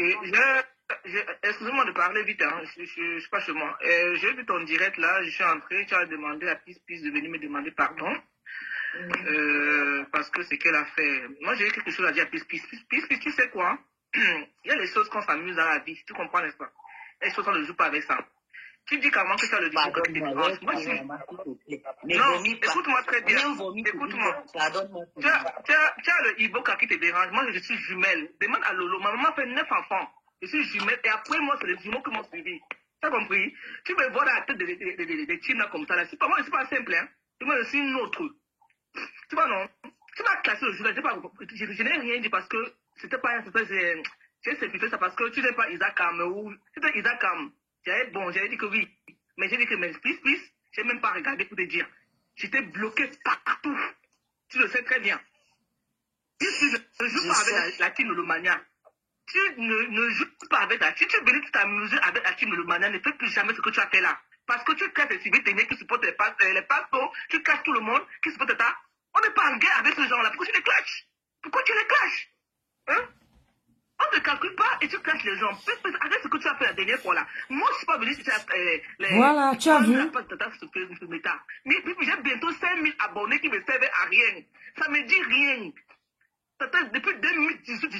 excusez-moi de parler vite, hein, je suis pas chez moi. J'ai vu ton direct là, je suis entré, tu as demandé à Peace de venir me demander pardon. Parce que c'est qu'elle a fait. Moi, j'ai quelque chose à dire à Peace, tu sais quoi? Il y a les choses qu'on s'amuse dans la vie, tu comprends, n'est-ce pas? Les choses, on ne joue pas avec ça. Tu dis qu'avant que ça le discours qui te dérange. Moi, non, écoute-moi très bien. Écoute-moi. Tu as le Iboka qui te dérange. Moi, je suis jumelle. Demande à Lolo. Ma maman fait 9 enfants. Je suis jumelle. Et après, moi, c'est les jumeaux qui m'ont suivi. Tu as compris? Tu me vois dans la tête des teams là comme ça. Là. Moi, c'est pas simple. Hein. Moi, je suis une autre. Tu vois, non? Tu vas classer le jour. Je n'ai rien dit parce que c'était pas un certain. J'ai simplifié ça parce que tu n'es pas Isaac Ham ou c'était Isaac Ham. J'avais dit que oui. Mais j'ai dit que please, j'ai même pas regardé pour te dire. J'étais bloqué partout. Tu le sais très bien. Si tu ne joues pas avec la team Lolomania, tu ne joues pas avec la team. Si tu es venu t'amuser avec la team Lolomania, ne fais plus jamais ce que tu as fait là. Parce que tu casses les civils qui supportent les pasteurs, tu casses tout le monde qui supporte ça. On n'est pas en guerre avec ces gens-là. Pourquoi tu les clashes? Hein? On ne calcule pas et tu clashes les gens. Arrête ce que tu as fait la dernière fois là. Moi, je ne suis pas venu si voilà, tu as vu. Mais j'ai bientôt 5000 abonnés qui me servent à rien. Ça me dit rien. Depuis 2018,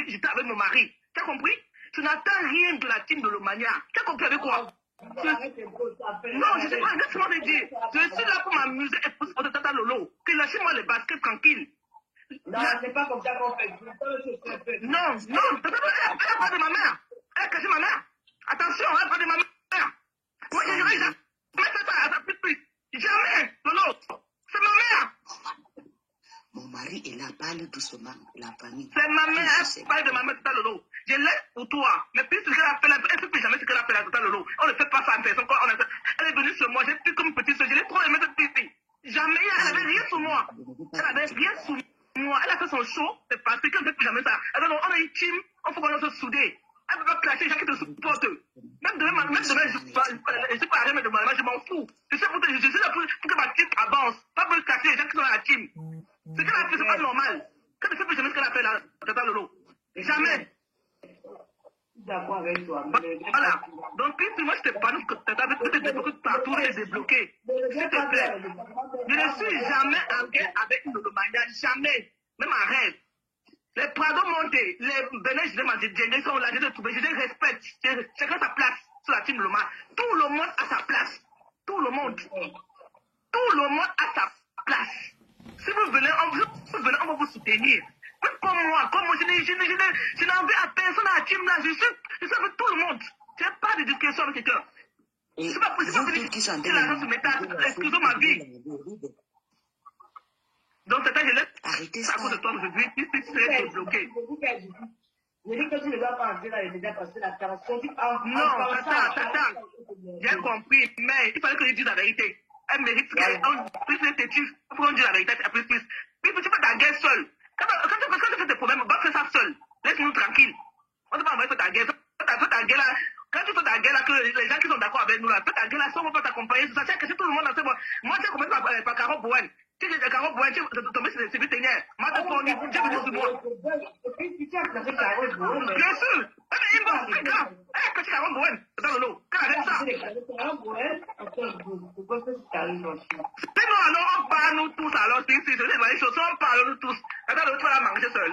j'étais avec mon mari. Tu as compris? Tu n'attends rien de la team de l'Omania. Tu as compris avec quoi? Non, je ne sais pas exactement de dire. Je suis là pour m'amuser et pour supporter Tata Lolo. Que lâchez-moi les baskets tranquilles. Non, c'est pas comme ça qu'on fait. Non, elle parle de ma mère. Elle a caché ma mère. Attention, elle parle de ma mère. Moi, je dirais jamais fait ça à sa petite fille. Jamais, Lolo. C'est ma mère. Mon mari, il a parlé doucement de la famille. C'est ma mère, elle parle de ma mère, Tata Lolo. Je l'ai pour toi. Mais puis ce qu'elle a fait là, elle ne fait jamais ce qu'elle a fait là, Tata Lolo. On ne fait pas ça en personne. Elle est venue sur moi, j'ai pris comme petite soeur. Je l'ai trop aimé cette petite fille. Jamais, elle n'avait rien sur moi. Elle avait rien sur moi. Elle a fait son show, c'est parce qu'elle ne fait plus jamais ça. Alors, on a une team, il faut qu'on se souder. Elle ne peut pas clasher les gens qui te supportent. Même demain, je ne suis pas à rien de moi, je m'en fous. Je suis là pour que ma team avance. Pas pour clasher les gens qui sont dans la team. Ce qu'elle a fait, c'est pas normal. Elle ne fait plus jamais ce qu'elle a fait là, Tata Lolo. Jamais. D'accord avec toi. Voilà. Donc, moi, je te parle que Tata veut te débloquer partout et débloquer. S'il te plaît. Je ne suis jamais en guerre avec une Lolomania. Jamais. Même en rêve. Les Prado montés, les Bénin, je sont là, je les respecte. Chacun sa place sur la team Loma. Tout le monde a sa place. Tout le monde. Tout le monde a sa place. Si vous venez, on va vous soutenir. Comme moi, je n'en veux à personne à la team là. Je suis avec tout le monde. Je n'ai pas de discussion avec quelqu'un. C'est pas possible que l'argent se mette à excusez ma vie. Donc, c'est ça que je laisse à cause de toi aujourd'hui, puis tu serais débloqué. Je dis que tu ne dois pas entrer dans les médias parce que la transition... Non, attends. J'ai compris, mais il fallait que je dise la vérité. Elle mérite plus les têtus pour dire la vérité à plus. Puis tu fais ta guerre seule. Quand tu fais tes problèmes, va faire ça seul. Laisse-nous tranquille. On ne peut pas envoyer ta guerre. Fais ta guerre là. Quand tu fais ta guerre là, que les gens qui sont d'accord avec nous là, fais ta guerre là, ça on va t'accompagner. Ça tient que tout le monde dans ce moment. Moi, j'ai commencé par Caro Bouen. Tu sais, Caro Bouen, tu es tombé sur les civiles ténières. Moi, tu es venu sur moi. Bien sûr. Elle est grave. Quand tu Caro Bouen, dans le lot. Quand elle a ça. C'est bon, alors on parle nous tous. Alors, si c'est les choses, on parle nous tous. Attends, l'autre va la manger seul.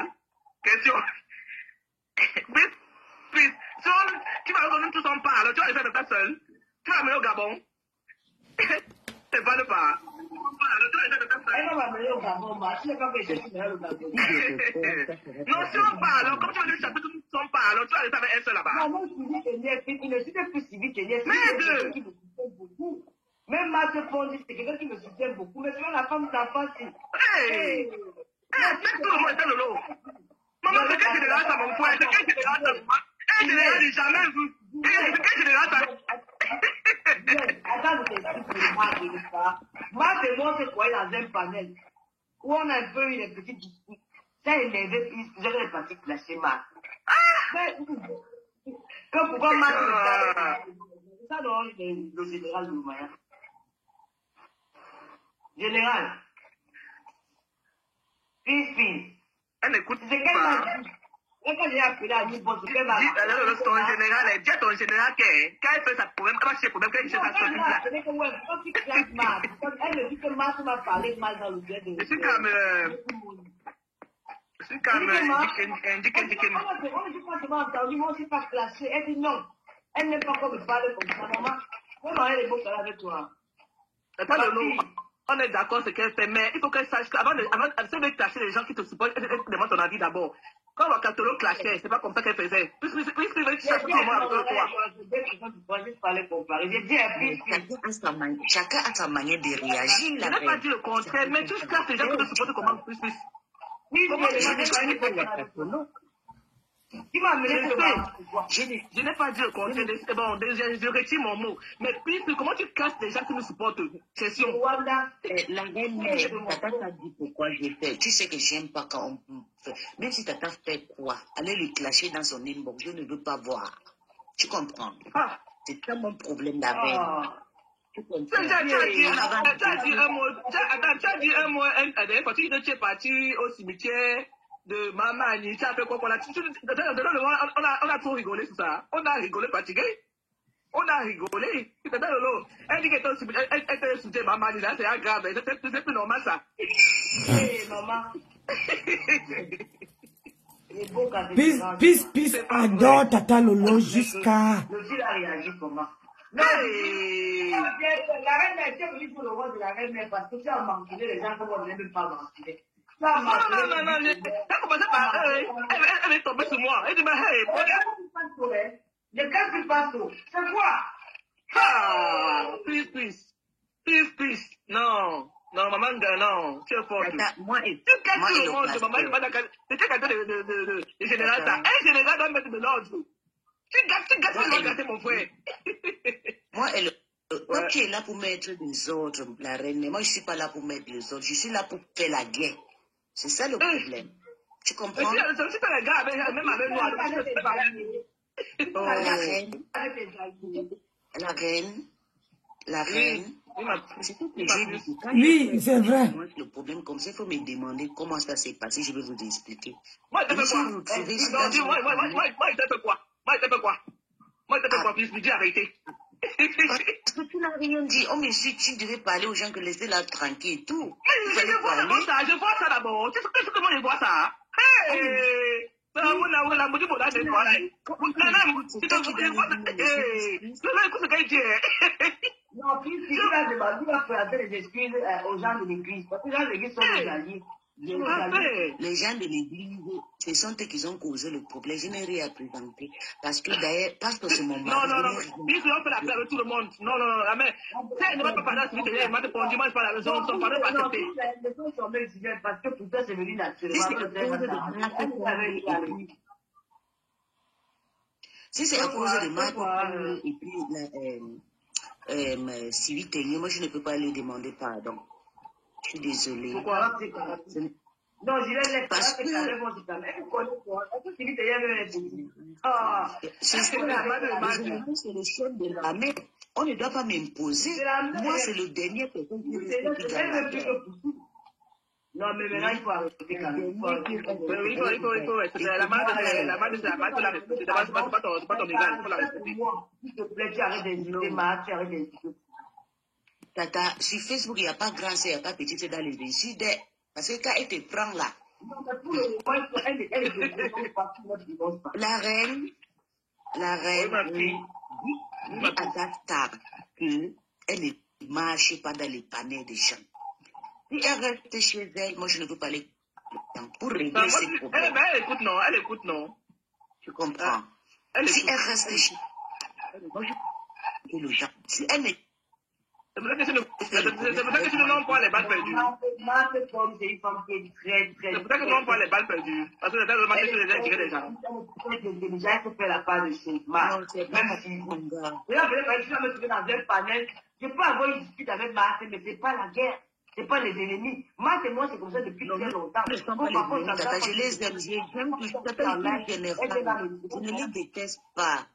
Question. Puis, tu vas revenir tous en parle. Tu vas aller faire de ta seule. Tu vas amener au Gabon. C'est pas le pas. Non, si on parle, comme tu vas dire, ça peut tout on parle, tu vas aller avec elle seule là-bas. Non, moi, il ne suis plus civil que les même Mathieu Fondi, c'est quelqu'un qui me soutient beaucoup, mais c'est la femme d'enfant. Hey! Tout le monde est dans le lot. Maman, c'est qu'elle est là, ça mon frère. C'est quel général ça? Un général n'est jamais vu. Quel général ça? Attends, je t'explique le Marc et ça. Marc et moi, on s'est croyés dans un panel où on a un peu eu des petites disputes. Ça énervé plus, j'avais les parties classées, Marc. Quand pourquoi Marc c'est ça, non, le général de Loumaya. Général. Peace. Elle n'écoute C'est qu'elle m'a dit. Et quand j'ai appelé à Nibos, c'est qu'elle m'a dit. Ton général, dis à ton général quand elle fait sa problème, quand elle fait problème, quand elle cherche sa solution là. Elle me dit que Marc m'a parlé mal dans le bled. Je suis comme indiqué. On ne dit pas que moi, entendu, moi aussi pas classé. Elle dit non. Elle n'aime pas qu'on me parle comme ça, maman. Comment elle est beau parler avec toi? On est d'accord ce qu'elle fait, mais il faut qu'elle sache qu'avant de clasher les gens qui te supportent, elle te demande ton avis d'abord. Quand on va Catolo clashait, c'est pas comme ça qu'elle faisait. Puisque tu veux chercher tout le monde avec toi. Chacun a sa manière de réagir. Je n'ai pas dit le contraire, mais tu clashes les gens qui te supportent comment plus. Comment les gens je n'ai pas dit le contraire. Bon, je retire mon mot. Mais puis, comment tu casses les gens qui nous supportent? Question. La reine, Tata t'a dit pourquoi j'ai fait. Tu sais que j'aime pas quand on fait. Même si Tata fait quoi, aller le clasher dans son inbox, je ne veux pas voir. Tu comprends? C'est ça mon problème, la reine. Tu comprends? Tu as dit un mot. Attends, tu as dit un mot. Quand tu es parti au cimetière de Maman, tu as fait quoi? On a trop rigolé sur ça. On a rigolé, fatigué. On a rigolé. Elle dit qu'elle était soutien Maman, c'est grave. C'est plus normal ça. Hé, maman. Peace, adore Tata Lolo jusqu'à... Le fil a réagi comment? Non, la reine a été venue pour le rôle de la reine, parce que tu as manqué les gens comme on ne veut pas manquer. Non, t'as commencé par elle est tombée sur moi. Elle dit, mais hey, le cas qui passe, c'est quoi? Peace. Non, maman, non, tu es forte. Tu casses tout le monde, maman, c'est quel cadeau de général ça? Un général doit mettre de l'ordre. Tu gâtes mon frère. Moi, toi qui es là pour mettre des ordres, la reine, mais moi je ne suis pas là pour mettre des ordres, je suis là pour faire la guerre. C'est ça le problème. Tu comprends? C'est pas la guerre, même avec moi. La reine, c'est tout que j'ai dit. Oui, c'est vrai. Le problème comme ça, il faut me demander comment ça s'est passé, je vais vous expliquer. Moi, il t'a fait quoi? Moi, je dis arrêtez. Parce que tu n'as rien dit. Oh, mais si tu devais parler aux gens que laissez-la tranquille et tout. Je vois ça d'abord. Qu'est-ce que moi je vois ça? Non, puis si tu vas demander, tu vas présenter les excuses aux gens de l'église. Parce que les gens de l'église sont des alliés. Les gens de l'église, ce sont eux qui ont causé le problème. Je n'ai rien à présenter. Parce que d'ailleurs, parce que c'est mon mari. Non. Puis on fait la paix avec tout le monde. Non, mais elle ne va pas parler à celui qui est mal répondu. Moi, je parle à la raison. Son parole va accepter. Les gens sont même étudiants parce que pour toi, c'est venu naturellement. Si c'est à cause de Marc et puis Sylvie Ténier, moi, je ne peux pas lui demander pardon. Je suis désolée. Pourquoi? Non, je vais laisser parce que c'est le chef de l'armée. On ne doit pas m'imposer. Moi, c'est le dernier personne qui non, mais maintenant, il faut arrêter. Il faut respecter. La madre, c'est pas ton égal. Il faut la respecter. S'il te plaît, tu arrêtes d'insulter Marc, tu arrêtes d'insulter. Tata, sur Facebook, il n'y a pas grand, il n'y a pas petit, c'est dans les récits. Parce que quand elle te prend là, la reine dit à ta table qu'elle ne marche pas dans les panneaux des gens. Si elle reste chez elle, moi je ne veux pas aller pour régler ses problèmes. Elle écoute, non. Tu comprends? Si elle reste chez elle, moi je veux que le gens, si elle ne C'est pour ça que tu ne nommes pas les balles perdues. C'est comme c'est une femme qui est très, très... C'est pour ça que tu ne nommes pas les balles perdues. Parce que dans le match, tu les as tirées déjà. Déjà, il fait la part de choses. Non, c'est pas mon gars. Regarde, je vais me trouver dans un panel. Je peux avoir une dispute avec Marthe, mais c'est pas la guerre. C'est pas les ennemis. Marthe et moi, c'est comme ça depuis très longtemps. Je ne sens pas les ennemis, Tata. Je les aime. J'aime tout. Tata, je ne les déteste pas.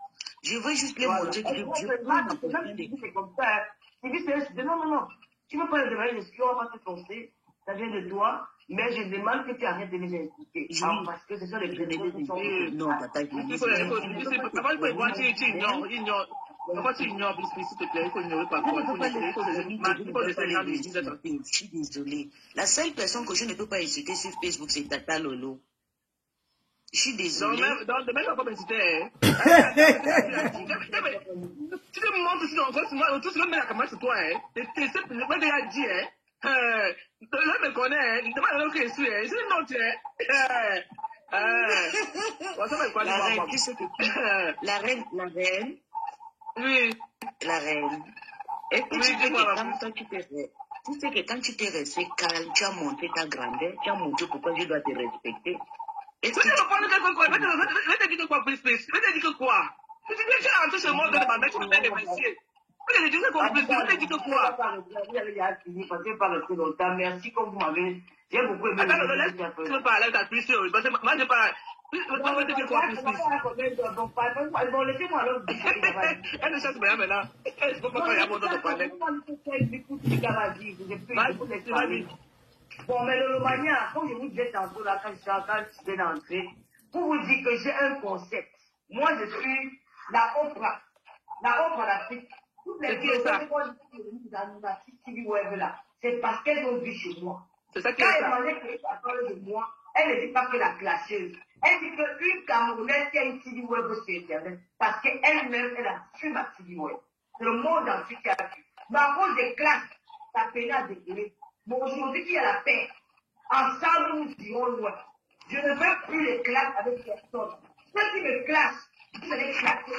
Je veux juste les montrer que Dieu peut m'apporter. C'est comme ça. Non. Tu ne peux pas les demander l'excuse, on va te forcer. Ça vient de toi. Mais je demande que tu arrêtes de les expliquer. Parce que ce sont les présidents qui sont... Non, Tata, je Il faut voir, tu ignores. Pourquoi tu ignores, s'il te plaît, il faut ignorer parfois. Je suis désolée. La seule personne que je ne peux pas insulter sur Facebook, c'est Tata Lolo. Je suis désolée. De même, on va pas m'insulter. Tu te montres sur encore sur moi, tout le monde met la caméra sur toi. Le mec a dit, l'homme me connaît, il demande l'homme que je suis. Je dis non, tu es. La reine, tu sais que la reine. Oui. La reine. Et puis tu sais que quand tu t'es resté calme, tu as montré ta grandeur, tu as montré pourquoi je dois te respecter. Je vais te prendre quelque chose. Je vais te dire quoi, plus. Je vais te dire quoi. Tu dis que j'ai rentré chez moi de ma mère, tu me fais des messieurs. Je vais te dire quoi, plus. Je vais te dire quoi. Merci comme vous m'avez... J'ai beaucoup aimé. Attends, tu veux parler avec ta plus. Parce que moi, je parle. Moi, je te dis quoi, plus. Bon, laissez-moi alors. Elle ne cherche rien maintenant. Je peux pas faire un mot dans ton panel. Bon, mais le Lomania, comme je vous disais tantôt là, quand je suis d'entrée, pour vous dire que j'ai un concept. Moi, je suis la Oprah d'Afrique. Toutes les personnes qui dans la TV web là, c'est parce qu'elles ont vu chez moi. C'est ça qui Quand est elle m'a dit qu'elle parle de moi, elle ne dit pas que la classeuse. Elle dit qu'une Camerounaise qui a une TV web sur Internet, parce qu'elle-même, elle a su ma TV web. C'est le monde entier qui a vu. Mais à cause des classes, ça peine à dégueuler. Mais aujourd'hui, il y a la paix. Ensemble, nous irons loin. Je ne veux plus les classes avec personne. Ceux qui me classent, vous allez classer.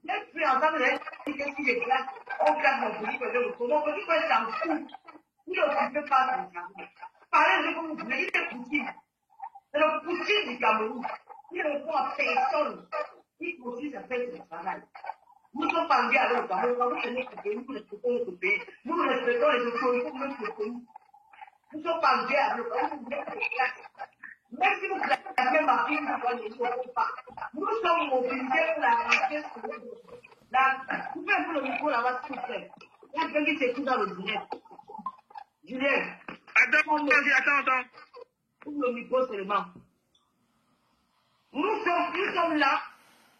Je ne suis ensemble de si les classes, on classe mon petit peu. Mon petit peu s'en fout. Il ne peut pas s'en fout. Parlez de comme vous voulez, il est Poutine. C'est le Poutine du Cameroun. Il ne répond à personne. Il continue à faire son travail. Nous sommes pas liés avec le Cameroun. C'est notre pays, nous respectons notre pays. Nous respectons les autorités de notre pays. Nous sommes pas liés avec le Cameroun. Même si vous classez ma fille, vous ne pouvez pas. Nous sommes mobilisés pour la rentrée scolaire. Vous pouvez un peu le micro là-bas, s'il vous plaît. Il y a quelqu'un qui s'écoute dans le direct. Julien. Attends. Pour le micro seulement. Nous sommes là.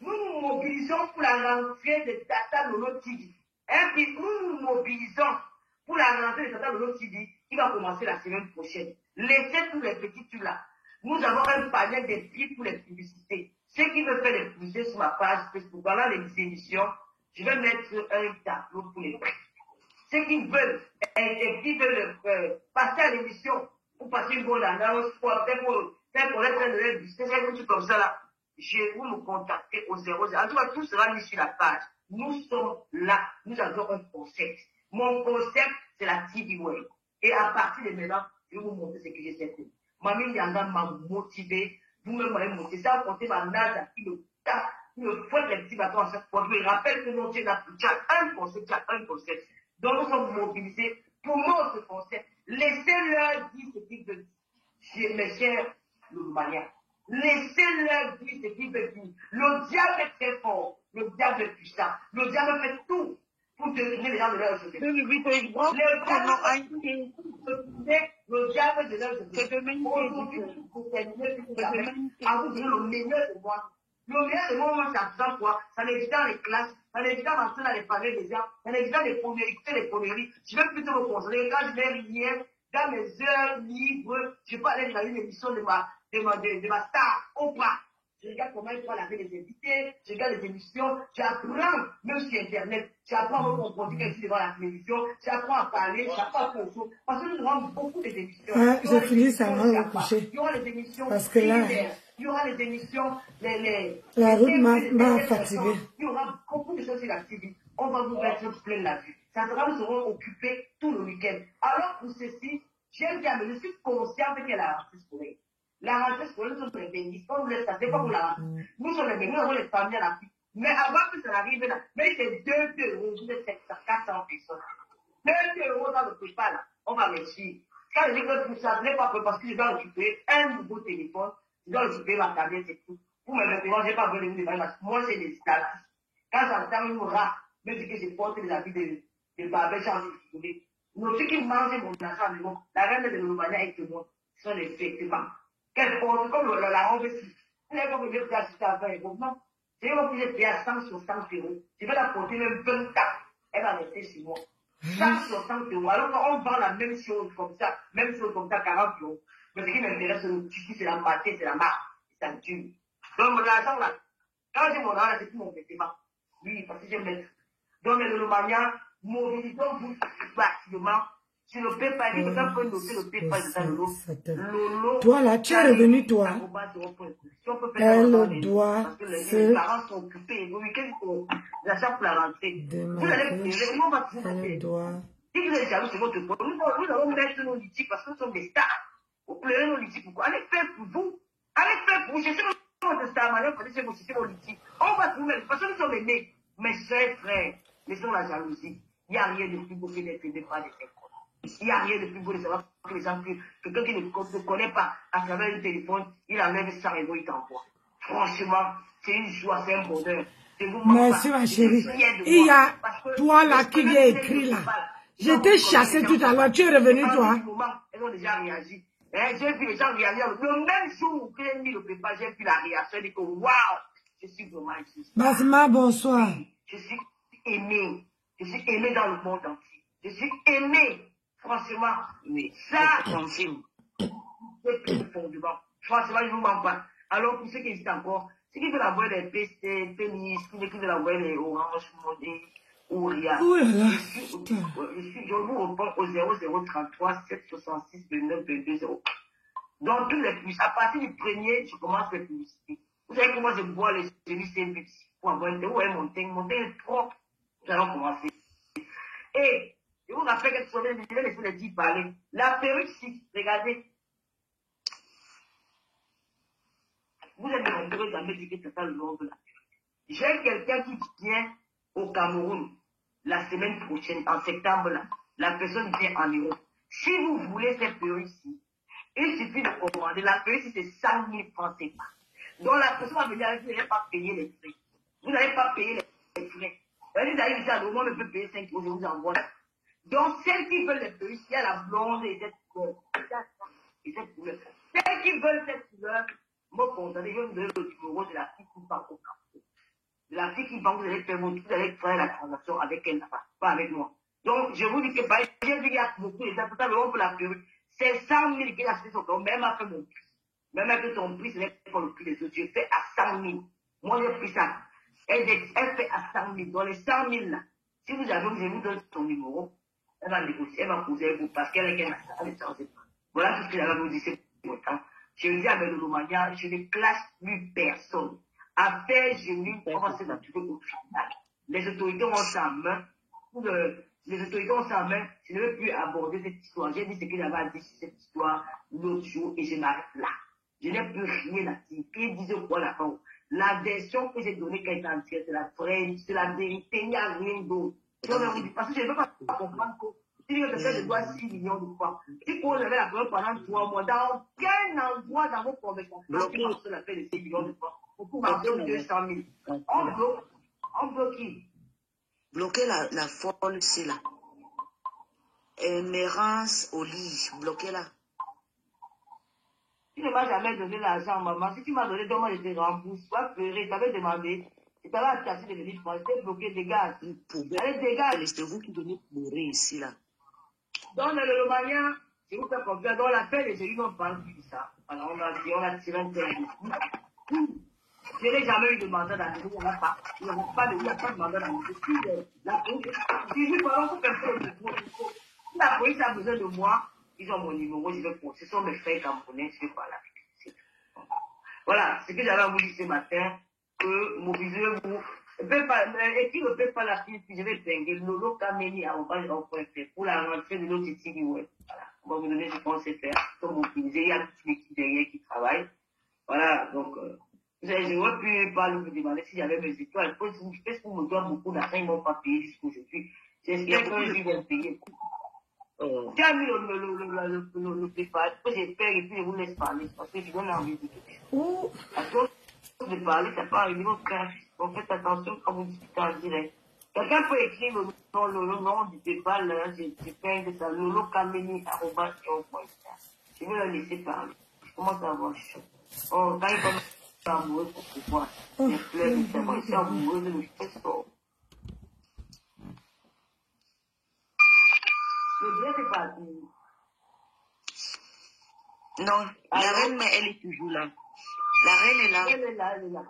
Nous nous mobilisons pour la rentrée de Tata Lolo TV. Et puis nous nous mobilisons pour la rentrée de Tata Lolo TV qui va commencer la semaine prochaine. Laissez tous les petits trucs là. Nous avons un panel de prix pour les publicités. Ceux qui veulent faire les publicités sur ma page Facebook, pendant les émissions, je vais mettre un tableau pour les prix. Ceux qui veulent passer à l'émission pour passer une bonne annonce, pour faire connaître de la publicité, c'est un truc comme ça là. Je vous me contacter au 00. En tout cas, tout sera mis sur la page. Nous sommes là. Nous avons un concept. Mon concept, c'est la TV Web. Et à partir de maintenant, je vais vous montrer ce que j'ai fait. Mamie Nyanga m'a motivé. Vous-même m'avez motivé. Ça a compté ma nage qui me tape, qui me fouette les petits bâtons à chaque fois. Je me rappelle que non, tu as un concept, Donc nous sommes mobilisés pour notre concept. Laissez-leur dire ce qu'ils veulent dire. Mes chers Lomaniens. Laissez-leur dire ce qu'ils veulent dire. Le diable est très fort. Le diable est puissant. Le diable fait tout pour détourner les gens de leur société. Le diable de leur société. Aujourd'hui, pour terminer, à vous dire le meilleur de moi. Le meilleur de moi, c'est à 100 fois. Ça n'existe dans les classes, ça n'existe dans les panels des gens, ça n'existe dans les pommeries. Je vais plutôt me concentrer. Quand je vais rien, dans mes heures libres, je peux aller dans une émission de ma star, Oprah. Je regarde comment il parle avec les invités, je regarde les émissions, j'apprends, même sur Internet, j'apprends à me comporter quand je suis devant la télévision, j'apprends à parler, j'apprends à faire des choses. Parce que nous avons beaucoup d'émissions. J'ai fini, ça va me coucher. Il y aura les émissions. Parce que là, il y aura les émissions, la route m'a fatigué. Il y aura beaucoup de choses sur la TV. on va vous mettre plein la vue. Ça sera, nous serons occupés tout le week-end. Alors, pour ceci, j'aime bien, mais je suis consciente qu'il y a la rentrée scolaire. La rentrée scolaire, nous sommes les bénis. On vous laisse, ça fait pas pour la rentrée. Nous sommes les bénis, nous avons les familles à la vie. Mais avant que ça arrive là, mais c'est 2 €, vous êtes 400 personnes. 2 € dans le prépa là, on va réussir. Quand je dis que pour ça, je n'ai pas peur parce que je dois occuper un nouveau téléphone, je dois occuper ma tablette et tout. Pour me maintenant, je n'ai pas besoin de me parce que moi, c'est des statistiques. Quand j'entends une rat me dire que je porte des habits de barbet, j'ai envie de trouver. Nos ceux qui mangent mon argent, mais bon, la reine de l'Oumania et que moi, ce sont les effectivement. Qu'elle porte comme la robe ici. Elle est comme je vais acheter à 20 €. Non, c'est comme si je paye à 160 €. Je vais la porter même 20 ans. Elle va rester chez moi. 160 €. Alors qu'on vend la même chose comme ça, 40 €. Mais ce qui m'intéresse, c'est la pâté, c'est la marque. Ça me tue. Donc, l'argent là, quand j'ai mon argent, c'est tout mon vêtement. Oui, parce que j'aime mettre. Donc, le Lomania, mobilisons-vous activement. Si le PayPal, il faut qu'on noter le PayPal de Lolo. Toi là, tu es revenu, toi. Elle doit parce que les parents sont occupés. Le week-end, il faut l'achat pour la rentrée. Vous allez pleurer, on va vous elle doit. Si vous êtes jaloux, c'est votre problème. Nous allons mettre nos litiges parce que nous sommes des stars. Vous pleurez nos litiges. Pourquoi? Allez faire pour vous. Allez faire pour vous. Je sais votre star, madame, c'est vos litiges. On va trouver, parce que nous sommes aimés. Mes chers frères, laissons la jalousie. Il n'y a rien de plus beau que d'être aimé par des écoles. Il n'y a rien de plus beau de savoir que les gens, quelqu'un qui ne connaît pas à travers le téléphone, il enlève 100 € il t'envoie. Franchement, c'est une joie, c'est un bonheur. Merci ma chérie. Il y a toi là qui vient écrire là. Je t'ai chassé tout à l'heure, tu es revenu toi. Elles ont déjà réagi. J'ai vu les gens réagir. Le même jour où j'ai mis le prépa, j'ai vu la réaction. J'ai dit que waouh, je suis vraiment ici. Basma, bonsoir. Je suis aimé. Je suis aimé dans le monde entier. Je suis aimé. Franchement, Oui, ça, confirme. c'est plus de fondement. Franchement, je ne vous mens pas. Alors, pour ceux qui existent encore, ceux qui veulent avoir des PC, pénis, ceux qui veulent avoir les oranges, monnaie, ou rien. Oh là là. Je vous réponds au 0033 766 29 22 0. Donc, tous les plus, à partir du 1er, je commence les publicités. Vous savez que moi, je bois les services pour avoir une où est mon thé est propre. Nous allons commencer. Et, je vous rappelle quelque chose, je vais laisser les 10 parler. La perruque, si, regardez. Vous êtes nombreux à me dire que c'est ça le nom de la perruque. J'ai quelqu'un qui vient au Cameroun la semaine prochaine, en septembre, là. La personne vient en Europe. Si vous voulez cette perruque-ci, il suffit de commander. La perruque, c'est 100 000 francs CFA. Donc la personne va venir avec vous, vous n'allez pas payer les frais. Vous n'allez pas payer les frais. Elle dit d'ailleurs, ça, au moins, on peut payer 5 €, je vous envoie. Donc, celles qui veulent les perruques, il y a la blonde et cette couleur. Celles qui veulent cette couleur, moi, contactez, je vais vous donner le numéro de la fille qui parle au camp. De la fille qui parle, vous allez faire la transaction avec elle, pas avec moi. Donc, je vous dis que, j'ai vu qu'il y a beaucoup de gens, pour la perruque. C'est 100 000 qui a acheté son corps, même après mon prix. Même avec ton prix, ce n'est pas le prix des autres. Je fais à 100 000. Moi, j'ai pris ça. Elle fait à 100 000. Dans les 100 000 là, si vous avez, je vous donne son numéro. Elle va négocier, elle va poser avec vous parce qu'elle est qu'elle ne change pas. Voilà tout ce que j'avais à vous dire, c'est pour temps. Je dis avec le Lomania, je ne classe plus personne. Affaire génie, on va se trouver au final. Les autorités ont ça en main. Les autorités ont ça en main. Je ne veux plus aborder cette histoire. J'ai dit ce que j'avais à dire sur cette histoire l'autre jour et je m'arrête là. Je n'ai plus rien à dire. Qui disait quoi là-haut? La version que j'ai donnée quand il est entière, c'est la vraie, c'est la vérité, il n'y a rien d'autre. Parce que je ne peux pas comprendre que si je dois 6 millions de fois, si vous avez la preuve pendant 3 mois, dans quel endroit dans vos conversations, vous la paix de 6 millions de fois, vous pouvez avoir 200 000. On bloque qui? Bloquez la folle, c'est là. Mérance au lit, bloquez-la. Tu ne m'as jamais donné l'argent, maman. Si tu m'as donné, donc moi je te rembourse. Tu vas pleurer, tu t'avais demandé. Tu t'avais attaché de venir pour rester bloqué, dégage. Allez, dégage. C'est vous qui donnez pleurer ici, là. Dans le Lomania, je vous fais confiance. Dans la paix, les élus n'ont pas dit ça. Alors on a tiré un tel. Je n'ai jamais eu de mandat dans le il n'y a pas. Il n'y a pas de mandat dans le si je parle pour personne de moi, si la police a besoin de moi, ils ont mon numéro, je vais poser. Ce sont mes frères camerounais, je vais parler avec eux. Voilà, ce que j'avais à vous dire ce matin, que mobilisez-vous Et qui ne paie pas la fille, je vais pinguer Lolo Kameni à orange.fr pour la rentrée de l'autre ici. Voilà. On va vous donner ce qu'on sait faire. Comme vous utilisez, il y a toute l'équipe derrière qui travaille. Voilà, donc, j'aurais pu pas vous demander si j'avais mes étoiles. Parce qu'on me doit beaucoup d'argent, ils ne m'ont pas payé jusqu'aujourd'hui. J'espère qu'ils vont payer. J'ai mis le PayPal, j'espère et puis je vous laisse parler parce que je donne envie de quelque chose. À toi de parler, ça peut arriver au crash. Donc faites attention quand vous discutez en direct. Quelqu'un peut écrire le nom du PayPal, je fais que ça, lolokameni@yahoo.fr. Je vais le laisser parler. Je commence à avoir chaud. Oh, quand il commence à être amoureux pour pouvoir, je pleure, je suis amoureux de le fort. Le bien c'est parti. Non, la reine, mais elle est toujours là. La reine est là. Elle est là, elle est là.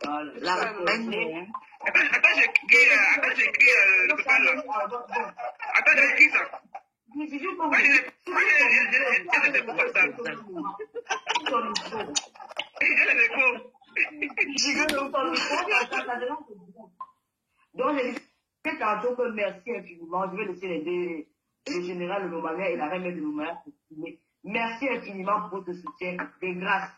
Voilà. La reine est là. Attends, j'écris le PayPal là. Attends, j'écris ça. Moi, j'ai des échos comme ça. J'ai des échos. Donc, je dis tantôt que merci infiniment. Je vais laisser les deux, le général de Lomania et la reine de Lomania pour filmer. Merci infiniment pour votre soutien. De grâce,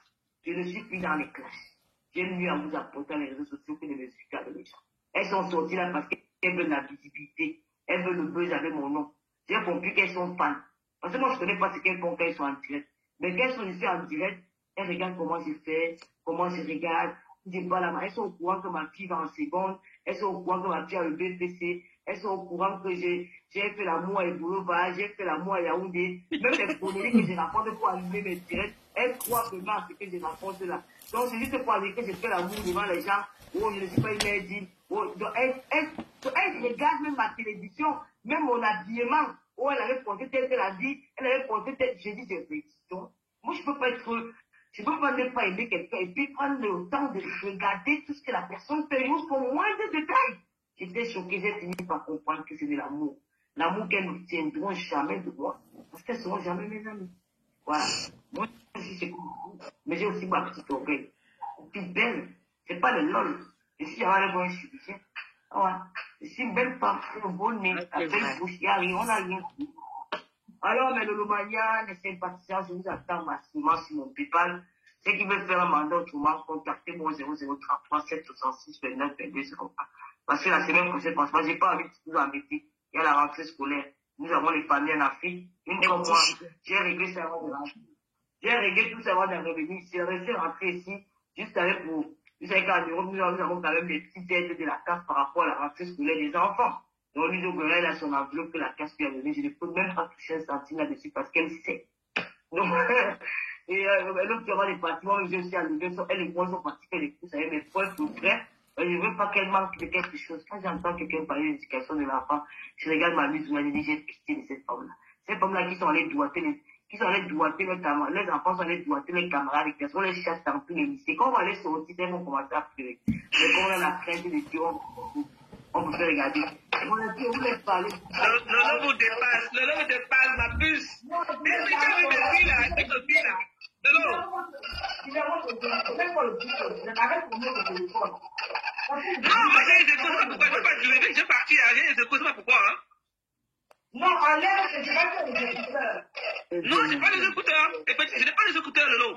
je ne suis plus dans les classes. J'aime mieux en vous apportant les réseaux sociaux que de me discuter avec les gens. Elles sont sorties là parce qu'elles veulent la visibilité. Elles veulent le buzz avec mon nom. J'ai compris qu'elles sont fans. Parce que moi, je ne connais pas ce qu'elles font quand elles sont en direct. Mais quand elles sont ici en direct, elles regardent comment je fais, comment je regarde. Elles sont au courant que ma fille va en seconde. Elles sont au courant que ma fille a le BPC. Elles sont au courant que j'ai fait l'amour à Eboulova, j'ai fait l'amour à Yaoundé. Même les produits que je raconte pour allumer mes directs, elles croient vraiment à ce que je raconte là. Donc, c'est juste pour dire que j'ai fait l'amour devant les gens. Oh, je ne suis pas une merdine. Oh, donc, elles regardent même ma télévision, même mon habillement. Oh, elle avait porté telle qu'elle a dit. Elle avait porté telle. J'ai dit, j'ai fait. Donc, moi, je ne peux pas être. Je ne peux pas ne pas aimer quelqu'un et puis prendre le temps de regarder tout ce que la personne fait juste pour moins de détails. J'étais choquée, j'ai fini par comprendre que c'est de l'amour. L'amour qu'elles ne tiendront jamais de moi, parce qu'elles ne seront jamais mes amies. Voilà. Moi, c'est comme vous, mais j'ai aussi ma petite oreille. Une petite belle, c'est pas le lol. Je suis jamais le bon chirurgien. Voilà. Je suis une belle femme, un beau nez, la belle bouche, il n'y a rien, on n'a rien. Alors, mes Lolomania, les sympathisants, je vous attends massivement sur mon PayPal. Ceux qui veulent faire un mandat autrement, contactez-moi 0033 766 29 22 04. Parce que la semaine prochaine, parce que j'ai pas envie de vous embêter. Il y a la rentrée scolaire. Nous avons les familles en Afrique. Une comme moi, j'ai réglé ça avant de rentrer. J'ai réglé tout ça avant de revenir ici. J'ai rentré ici, juste avec vous. Vous savez qu'en Europe, nous avons quand même des petites aides de la CAF par rapport à la rentrée scolaire des enfants. Donc, lui, il a son enveloppe que la casse lui a donnée. Je ne peux même pas toucher un centime là-dessus parce qu'elle sait. Donc, et l'autre qui va les bâtiments, je suis arrivé, elle et moi sont partis faire les courses avec mes frères, tout frère. Je ne veux pas qu'elle manque de quelque chose. Quand j'entends quelqu'un parler de l'éducation de l'enfant, je regarde ma mise, je me dis, j'ai pitié de cette femme-là. Ces femmes-là qui sont allées doigter leurs camarades, les enfants sont allés doigter les camarades, les personnes, les chassent dans tous les lycées. Quand on va aller sortir, elles vont commencer à pleurer. Mais quand on a la crainte de Dieu, on peut faire regarder. On a dit, on vous laisse parler. Le nom vous dépasse, ma puce. Est-ce que tu as vu mes filles là? Est-ce que tu filles là? Non. Il est bon, je ne sais pas le but, je n'arrête pour moi le téléphone. Non, moi j'ai des écoutes, pourquoi je ne vais pas jouer, je vais partir, j'ai des écoutes, c'est pas pourquoi, hein? Non, en l'air, je n'ai pas les écouteurs. Non, je n'ai pas les écouteurs. Je n'ai pas les écouteurs, Lolo.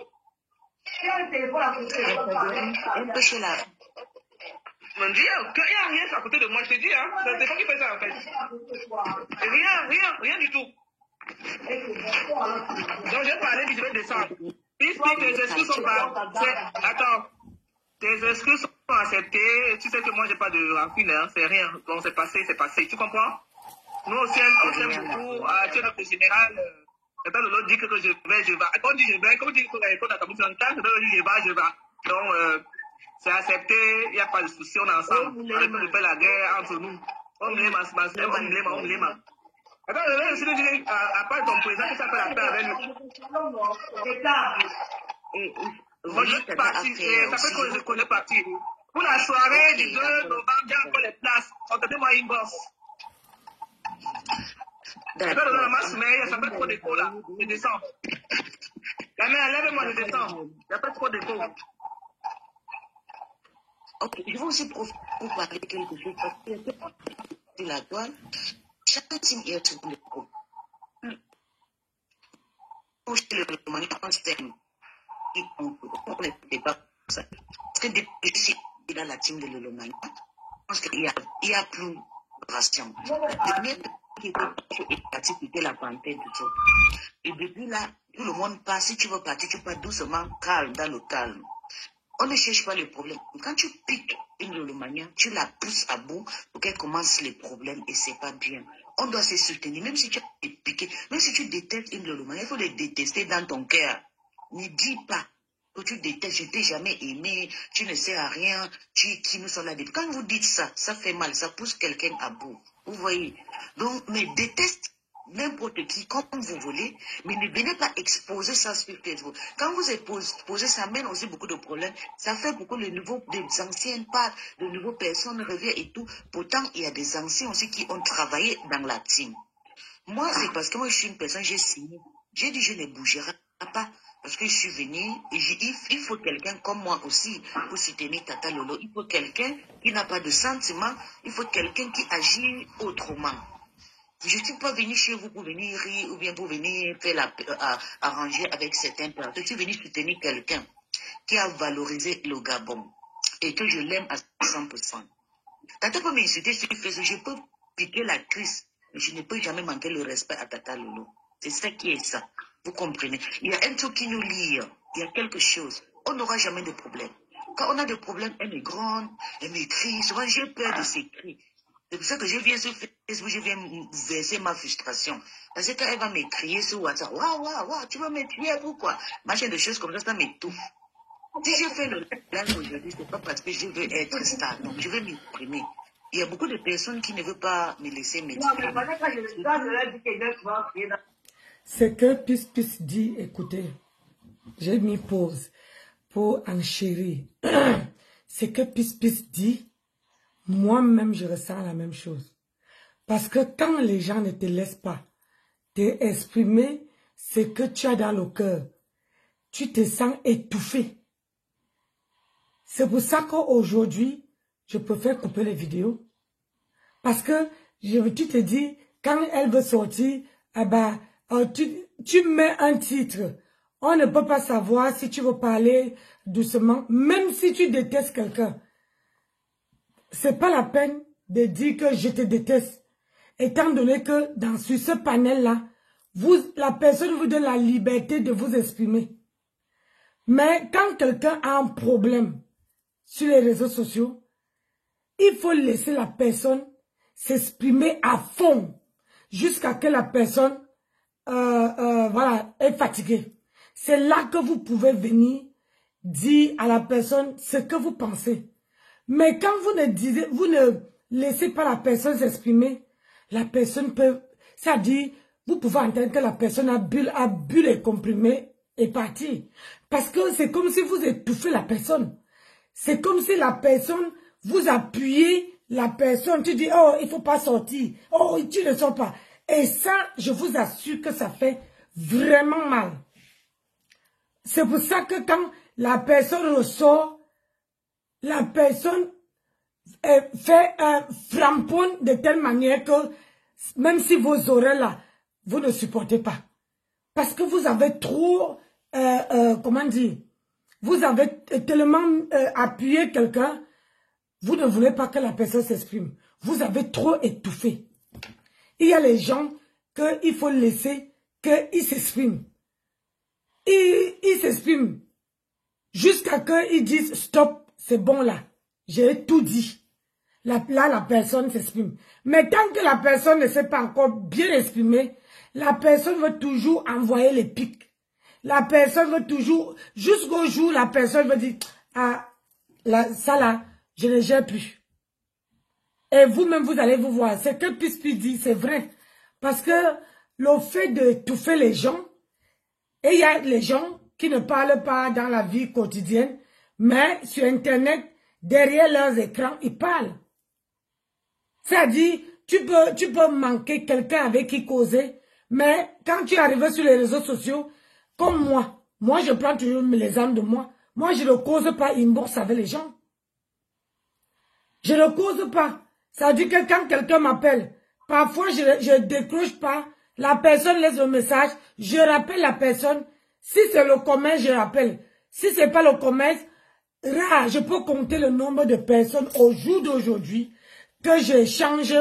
Il y a le téléphone à côté. Empêchez-la. Il n'y a rien à côté de moi, je te dis, hein. C'est toi qui fais ça, en fait. Rien du tout. Donc, j'ai parlé, puis je vais descendre. Puisque tes excuses sont pas... Attends. Tes excuses sont acceptées. Tu sais que moi, j'ai pas de rancune, hein. C'est rien. Donc, c'est passé. Tu comprends? Nous aussi, on s'aime beaucoup. Tu es notre général. C'est pas de l'autre dit que je vais. Quand on dit je vais, comme on dit qu'on a comme ça, c'est de l'autre dit je vais. Donc, c'est accepté, il n'y a pas de souci, on est ensemble. On peut faire la guerre entre nous. On me l'aime. Attends, je vais dire, à part ton président, que ça fait la paix avec lui. Moi, je suis parti, ça fait que je connais parti. Pour la soirée du 2 novembre, j'ai encore les places. Contactez-moi inbox. D'accord, dans la masse, mais ça fait trop d'écho là. Je descends. La mère, lève-moi, je descends. Il n'y a pas trop d'écho. Ok, je vais aussi profiter pour parler de quelque chose parce que sur la toile, chaque team est sur le groupe. Pour le Lomania, on s'aime. On ne pas ça. Parce que depuis que je suis dans la team de Lomania, je pense qu'il y a plus de ration. La dernière qui était partie, c'était la panthère du tout. Et depuis là, tout le monde passe. Si tu veux partir, tu pars doucement, calme, dans le calme. On ne cherche pas le problème. Quand tu piques une Lolomania, tu la pousses à bout pour qu'elle commence les problèmes et c'est pas bien. On doit se soutenir. Même si tu as piqué, même si tu détestes une Lolomania, il faut le détester dans ton cœur. Ne dis pas que tu détestes, je t'ai jamais aimé, tu ne sais à rien, tu es qui nous sommes là. Quand vous dites ça, ça fait mal, ça pousse quelqu'un à bout. Vous voyez? Donc, mais déteste n'importe qui, comme vous voulez, mais ne venez pas exposer ça sur Facebook. Quand vous exposez, ça amène aussi beaucoup de problèmes. Ça fait beaucoup de nouveaux, des anciennes parts, de nouvelles personnes reviennent et tout. Pourtant, il y a des anciens aussi qui ont travaillé dans la team. Moi, c'est parce que moi, je suis une personne, j'ai signé. J'ai dit, je ne bougerai pas. Parce que je suis venue, et il faut quelqu'un comme moi aussi pour soutenir Tata Lolo. Il faut quelqu'un qui n'a pas de sentiments. Il faut quelqu'un qui agit autrement. Je ne suis pas venu chez vous pour venir rire ou bien pour venir faire arranger avec certains personnes. Je suis venu soutenir quelqu'un qui a valorisé le Gabon et que je l'aime à 100%. Tata peut m'insulter sur Facebook, je peux piquer la crise, mais je ne peux jamais manquer le respect à Tata Lolo. C'est ça qui est ça. Vous comprenez? Il y a un truc qui nous lie, il y a quelque chose. On n'aura jamais de problème. Quand on a des problèmes, elle est grande, elle m'écrit. Souvent, j'ai peur de ces cris. C'est pour ça que je viens sur Facebook, je viens verser ma frustration. Parce que quand elle va m'écrire sur WhatsApp, waouh, tu vas me tuer, pourquoi? Machin de choses comme ça m'étouffe. Si je fais le live aujourd'hui, c'est pas parce que je veux être star, donc je veux m'exprimer. Il y a beaucoup de personnes qui ne veulent pas me laisser m'exprimer. Ce que Pis dit, écoutez, j'ai mis pause pour enchérir. Ce que Pis dit, moi-même, je ressens la même chose. Parce que quand les gens ne te laissent pas t'exprimer ce que tu as dans le cœur, tu te sens étouffé. C'est pour ça qu'aujourd'hui, je préfère couper les vidéos. Parce que tu te dis, quand elle veut sortir, eh ben, tu mets un titre. On ne peut pas savoir si tu veux parler doucement, même si tu détestes quelqu'un. C'est pas la peine de dire que je te déteste. Étant donné que sur ce panel-là, la personne vous donne la liberté de vous exprimer. Mais quand quelqu'un a un problème sur les réseaux sociaux, il faut laisser la personne s'exprimer à fond jusqu'à ce que la personne voilà, est fatiguée. C'est là que vous pouvez venir dire à la personne ce que vous pensez. Mais quand vous ne laissez pas la personne s'exprimer, la personne peut, c'est-à-dire, vous pouvez entendre que la personne a bu les comprimés et parti. Parce que c'est comme si vous étouffez la personne. C'est comme si la personne, vous appuyez la personne, tu dis, oh, il ne faut pas sortir, oh, tu ne sors pas. Et ça, je vous assure que ça fait vraiment mal. C'est pour ça que quand la personne ressort, la personne fait un frappon de telle manière que même si vos oreilles là, vous ne supportez pas. Parce que vous avez trop, comment dire, vous avez tellement appuyé quelqu'un, vous ne voulez pas que la personne s'exprime. Vous avez trop étouffé. Il y a les gens qu'il faut laisser qu'ils s'expriment. Ils s'expriment jusqu'à ce qu'ils disent stop, c'est bon là. J'ai tout dit. Là, la personne s'exprime. Mais tant que la personne ne s'est pas encore bien exprimée, la personne veut toujours envoyer les pics. La personne veut toujours, jusqu'au jour, la personne veut dire, ah, ça là, je ne gère plus. Et vous-même, vous allez vous voir. C'est que Pis dit, c'est vrai. Parce que le fait d'étouffer les gens, et il y a les gens qui ne parlent pas dans la vie quotidienne, mais sur Internet, derrière leurs écrans, ils parlent. C'est-à-dire, tu peux manquer quelqu'un avec qui causer, mais quand tu arrives sur les réseaux sociaux, comme moi je prends toujours les âmes de moi. Moi, je ne cause pas inbox avec les gens. Je ne cause pas. Ça veut dire que quand quelqu'un m'appelle, parfois je ne décroche pas, la personne laisse le message, je rappelle la personne. Si c'est le commerce, je rappelle. Si ce n'est pas le commerce, rare, je peux compter le nombre de personnes au jour d'aujourd'hui que j'échange,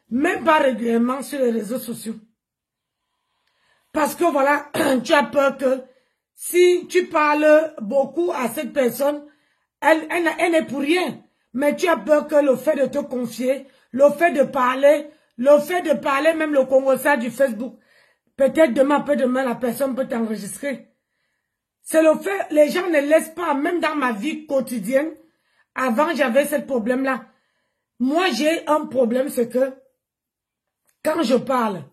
même pas régulièrement sur les réseaux sociaux. Parce que voilà, tu as peur que si tu parles beaucoup à cette personne, elle n'est pour rien. Mais tu as peur que le fait de te confier, le fait de parler même le conversation du Facebook, peut-être demain, après-demain, la personne peut t'enregistrer. C'est le fait, les gens ne laissent pas, même dans ma vie quotidienne, avant j'avais ce problème-là. Moi j'ai un problème, c'est que quand je parle,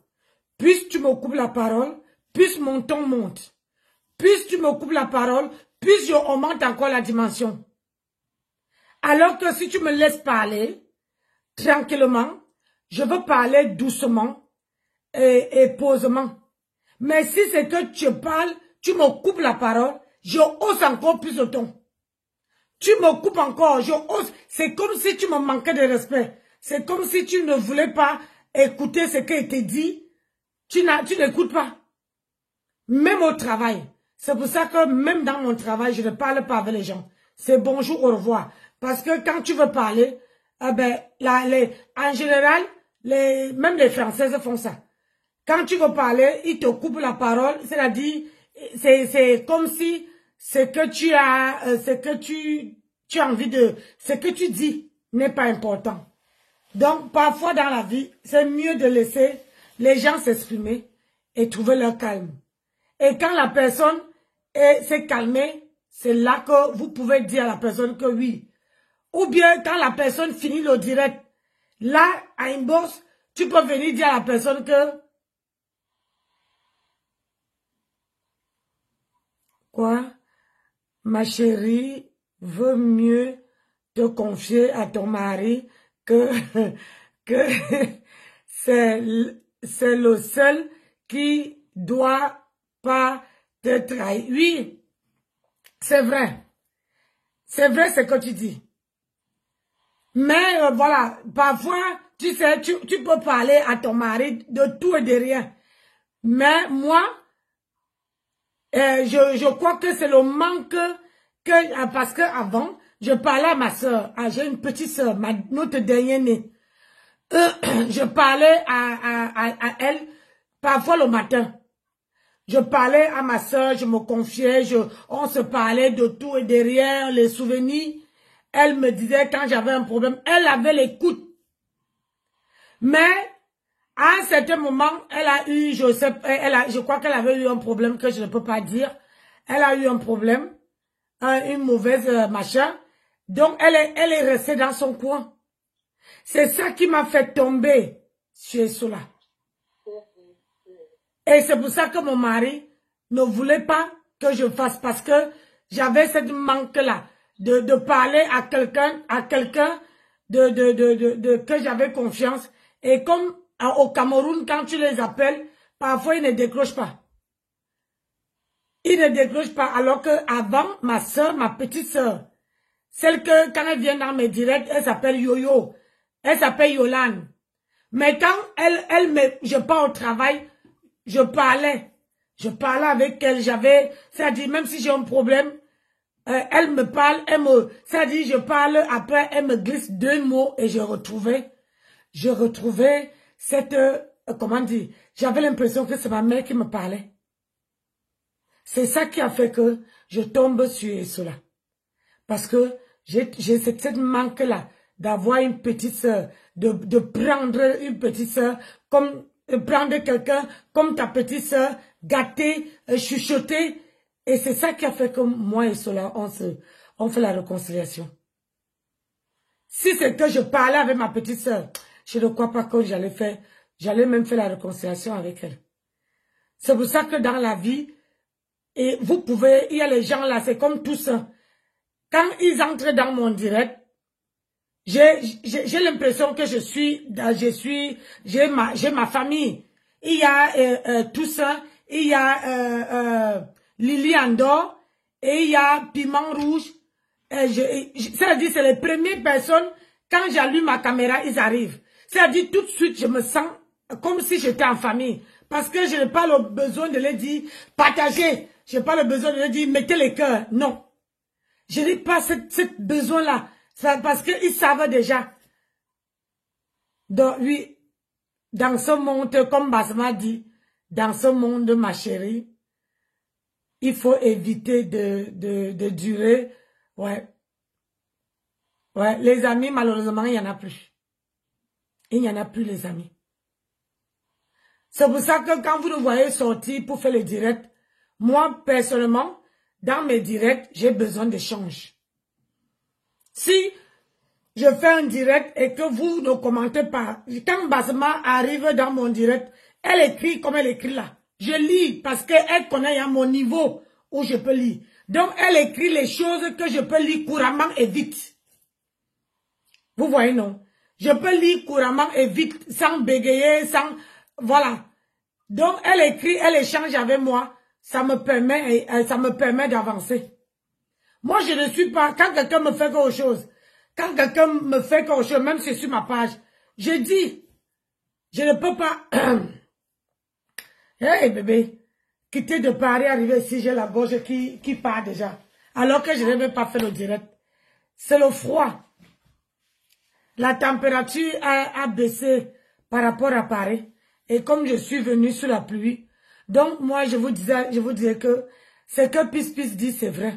plus tu me coupes la parole, plus mon ton monte. Plus tu me coupes la parole, plus je augmente encore la dimension. Alors que si tu me laisses parler, tranquillement, je veux parler doucement et posément. Mais si c'est que tu parles, tu me coupes la parole, je hausse encore plus de ton. Tu me coupes encore, je hausse. C'est comme si tu me manquais de respect. C'est comme si tu ne voulais pas écouter ce qui était dit. Tu n'écoutes pas. Même au travail. C'est pour ça que même dans mon travail, je ne parle pas avec les gens. C'est bonjour, au revoir. Parce que quand tu veux parler, en général, même les Françaises font ça. Quand tu veux parler, ils te coupent la parole. C'est-à-dire, c'est comme si ce que tu as, ce que tu dis n'est pas important. Donc, parfois dans la vie, c'est mieux de laisser les gens s'exprimer et trouver leur calme. Et quand la personne s'est calmée, c'est là que vous pouvez dire à la personne que oui. Ou bien quand la personne finit le direct, là, à inbox, tu peux venir dire à la personne que... Quoi? Ma chérie veut mieux te confier à ton mari que c'est le seul qui doit pas te trahir. Oui, c'est vrai. C'est vrai ce que tu dis. Mais voilà, parfois, tu sais, tu peux parler à ton mari de tout et de rien. Mais moi, je crois que c'est le manque parce que avant, je parlais à ma soeur. J'ai une petite soeur, notre dernière née. Je parlais à elle parfois le matin. Je parlais à ma soeur, je me confiais, on se parlait de tout et de rien, les souvenirs. Elle me disait quand j'avais un problème, elle avait l'écoute. Mais à un certain moment, elle a eu, je crois qu'elle avait eu un problème que je ne peux pas dire. Elle a eu un problème, une mauvaise machin. Donc elle est restée dans son coin. C'est ça qui m'a fait tomber sur cela. Et c'est pour ça que mon mari ne voulait pas que je fasse, parce que j'avais cette manque-là de parler à quelqu'un que j'avais confiance. Et comme au Cameroun, quand tu les appelles, parfois ils ne décrochent pas. Ils ne décrochent pas, alors que avant, ma soeur, ma petite soeur, celle que quand elle vient dans mes directs, elle s'appelle Yo-Yo, elle s'appelle Yolande. Mais quand je pars au travail, je parlais avec elle, c'est-à-dire même si j'ai un problème, elle me parle, c'est-à-dire je parle, après elle me glisse 2 mots et je retrouvais cette, comment dire, j'avais l'impression que c'est ma mère qui me parlait. C'est ça qui a fait que je tombe sur cela. Parce que j'ai cette manque-là d'avoir une petite sœur, de prendre une petite sœur comme prendre quelqu'un comme ta petite sœur, gâter, chuchoter. Et c'est ça qui a fait que moi et cela, on fait la réconciliation. Si c'est que je parlais avec ma petite sœur, je ne crois pas que j'allais même faire la réconciliation avec elle. C'est pour ça que dans la vie, et vous pouvez, il y a les gens là, c'est comme tout ça. Quand ils entrent dans mon direct, j'ai l'impression que j'ai ma famille. Il y a tout ça, il y a Lily Andor et il y a Piment Rouge. C'est-à-dire c'est les premières personnes quand j'allume ma caméra, ils arrivent. C'est-à-dire tout de suite, je me sens comme si j'étais en famille. Parce que je n'ai pas le besoin de leur dire partagez. Je n'ai pas le besoin de leur dire mettez les cœurs. Non. Je n'ai pas ce besoin-là. Parce qu'ils savent déjà. Donc, oui, dans ce monde, comme Basma dit, dans ce monde, ma chérie, il faut éviter de durer. Ouais. Ouais, les amis, malheureusement, il n'y en a plus. Il n'y en a plus, les amis. C'est pour ça que quand vous nous voyez sortir pour faire les directs, moi, personnellement, dans mes directs, j'ai besoin d'échange. Si je fais un direct et que vous ne commentez pas, quand Basma arrive dans mon direct, elle écrit comme elle écrit là. Je lis parce qu'elle connaît à mon niveau où je peux lire. Donc, elle écrit les choses que je peux lire couramment et vite. Vous voyez, non? Je peux lire couramment et vite, sans bégayer, sans... Voilà. Donc, elle écrit, elle échange avec moi. Ça me permet d'avancer. Moi, je ne suis pas... Quand quelqu'un me fait quelque chose, même si c'est sur ma page, je dis, je ne peux pas... Hey, bébé, quitter de Paris, arriver ici, j'ai la gorge qui part déjà. Alors que je n'ai même pas fait le direct. C'est le froid. La température a baissé par rapport à Paris. Et comme je suis venue sous la pluie, donc moi je vous disais que ce que Pis dit c'est vrai.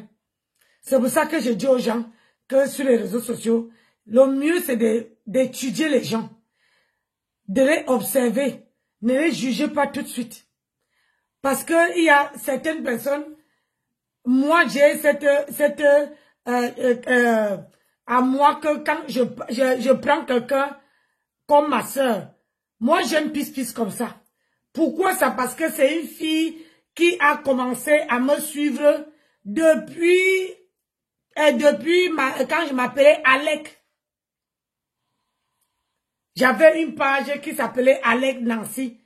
C'est pour ça que je dis aux gens que sur les réseaux sociaux, le mieux c'est d'étudier les gens, de les observer, ne les jugez pas tout de suite. Parce que il y a certaines personnes, moi j'ai à moi que quand je prends quelqu'un comme ma soeur, moi j'aime Pis comme ça. Pourquoi ça? Parce que c'est une fille qui a commencé à me suivre depuis quand je m'appelais Alec. J'avais une page qui s'appelait Alec Nancy.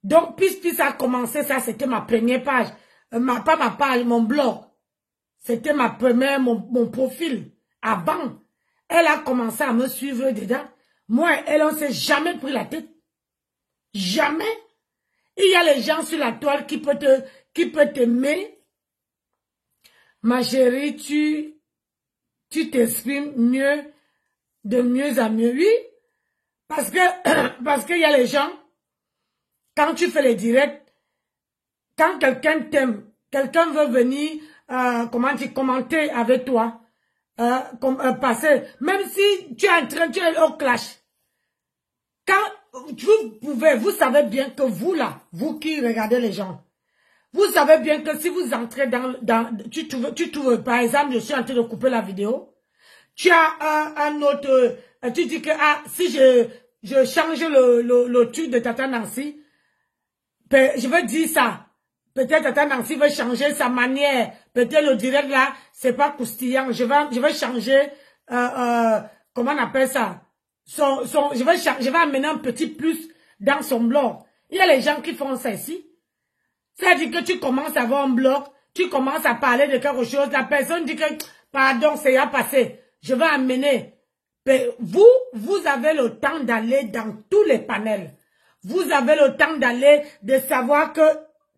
Donc Pis a commencé ça, c'était ma première page. Pas ma page, mon blog. C'était ma première, mon profil. Avant, elle a commencé à me suivre dedans. Moi, elle, on ne s'est jamais pris la tête. Jamais. Il y a les gens sur la toile qui peuvent t'aimer. Ma chérie, tu t'exprimes mieux, de mieux à mieux. Oui. Parce qu'il y a les gens, quand tu fais les directs, quand quelqu'un t'aime, quelqu'un veut venir, commenter avec toi, passer, même si tu es au clash. Quand vous savez bien que vous qui regardez les gens, vous savez bien que si vous entrez tu trouves, par exemple, je suis en train de couper la vidéo, tu as un autre, tu dis que, si je change le truc de Tata Nancy, je veux dire ça. Peut-être Tata Nancy veut changer sa manière. Peut-être le direct là, c'est pas croustillant. Je vais changer, comment on appelle ça? Je vais amener un petit plus dans son blog. Il y a les gens qui font ça ici. C'est-à-dire que tu commences à avoir un blog, tu commences à parler de quelque chose, la personne dit que, pardon, c'est à passer. Je vais amener. Mais vous avez le temps d'aller dans tous les panels. Vous avez le temps d'aller, de savoir que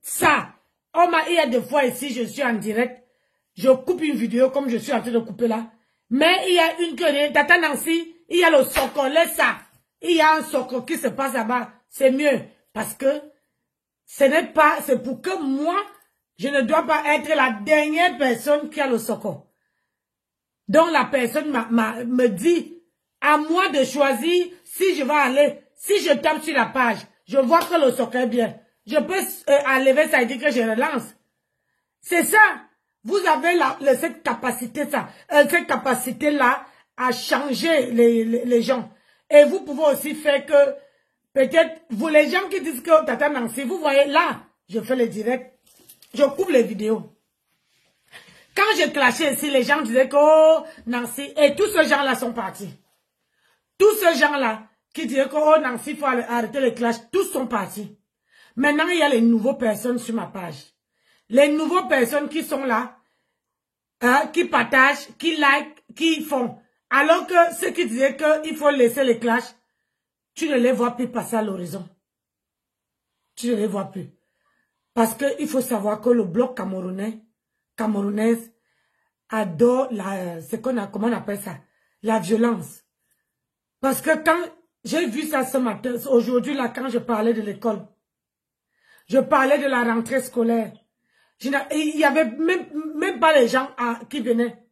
ça. Il y a des fois ici, je suis en direct, je coupe une vidéo comme je suis en train de couper là. Mais il y a une que, Tata Nancy, il y a le socle, laisse ça. Il y a un socle qui se passe là-bas. C'est mieux. Parce que ce n'est pas, c'est pour que moi, je ne dois pas être la dernière personne qui a le socle. Donc la personne me dit, à moi de choisir si je vais aller, si je tape sur la page, je vois que le socle est bien. Je peux enlever ça et dire que je relance. C'est ça. Vous avez cette capacité-là à changer les gens. Et vous pouvez aussi faire que, peut-être, vous les gens qui disent que Tata Nancy, vous voyez là, je fais le direct, je coupe les vidéos. Quand j'ai clashé ici, les gens disaient que, oh, Nancy, et tous ces gens-là sont partis. Tous ces gens-là qui disaient que, oh, Nancy, il faut arrêter les clashs, tous sont partis. Maintenant, il y a les nouvelles personnes sur ma page. Les nouvelles personnes qui sont là, qui partagent, qui like, qui font. Alors que ceux qui disaient qu'il faut laisser les clashs, tu ne les vois plus passer à l'horizon. Tu ne les vois plus. Parce qu'il faut savoir que le bloc camerounaise adore comment on appelle ça? La violence. Parce que quand j'ai vu ça ce matin, aujourd'hui là, quand je parlais de l'école, je parlais de la rentrée scolaire. Il n'y avait même pas les gens qui venaient.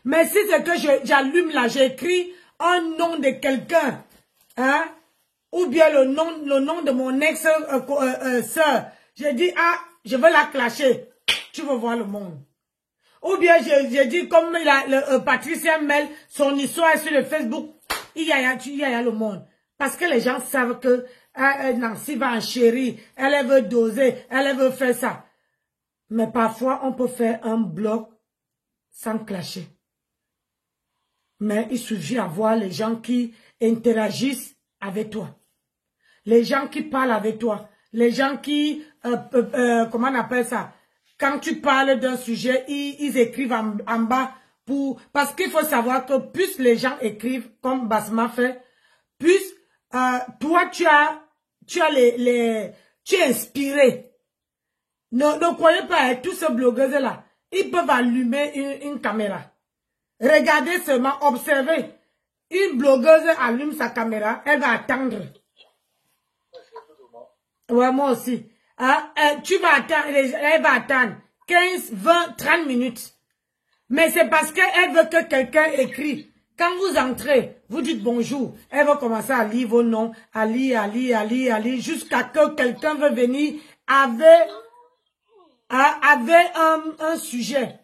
Mais si c'est que j'allume là, j'écris un nom de quelqu'un, hein, ou bien le nom de mon ex-sœur, j'ai dit, ah, je veux la clasher. Tu veux voir le monde. Ou bien j'ai dit, comme Patricia Mel, son histoire sur le Facebook, il y a le monde. Parce que les gens savent que Nancy va en chérir, elle veut doser, elle veut faire ça. Mais parfois, on peut faire un bloc sans clasher. Mais il suffit d'avoir les gens qui interagissent avec toi. Les gens qui parlent avec toi. Les gens qui, comment on appelle ça? Quand tu parles d'un sujet, ils écrivent en bas pour... Parce qu'il faut savoir que plus les gens écrivent, comme Basma fait, plus toi, tu es inspiré. Ne croyez pas, tous ces blogueurs-là, ils peuvent allumer une caméra. Regardez seulement, observez. Une blogueuse allume sa caméra, elle va attendre. Ouais, moi aussi. Tu vas attendre, elle va attendre 15, 20, 30 minutes. Mais c'est parce qu'elle veut que quelqu'un écrit. Quand vous entrez, vous dites bonjour. Elle va commencer à lire vos noms, à lire, jusqu'à que quelqu'un veut venir avec un sujet.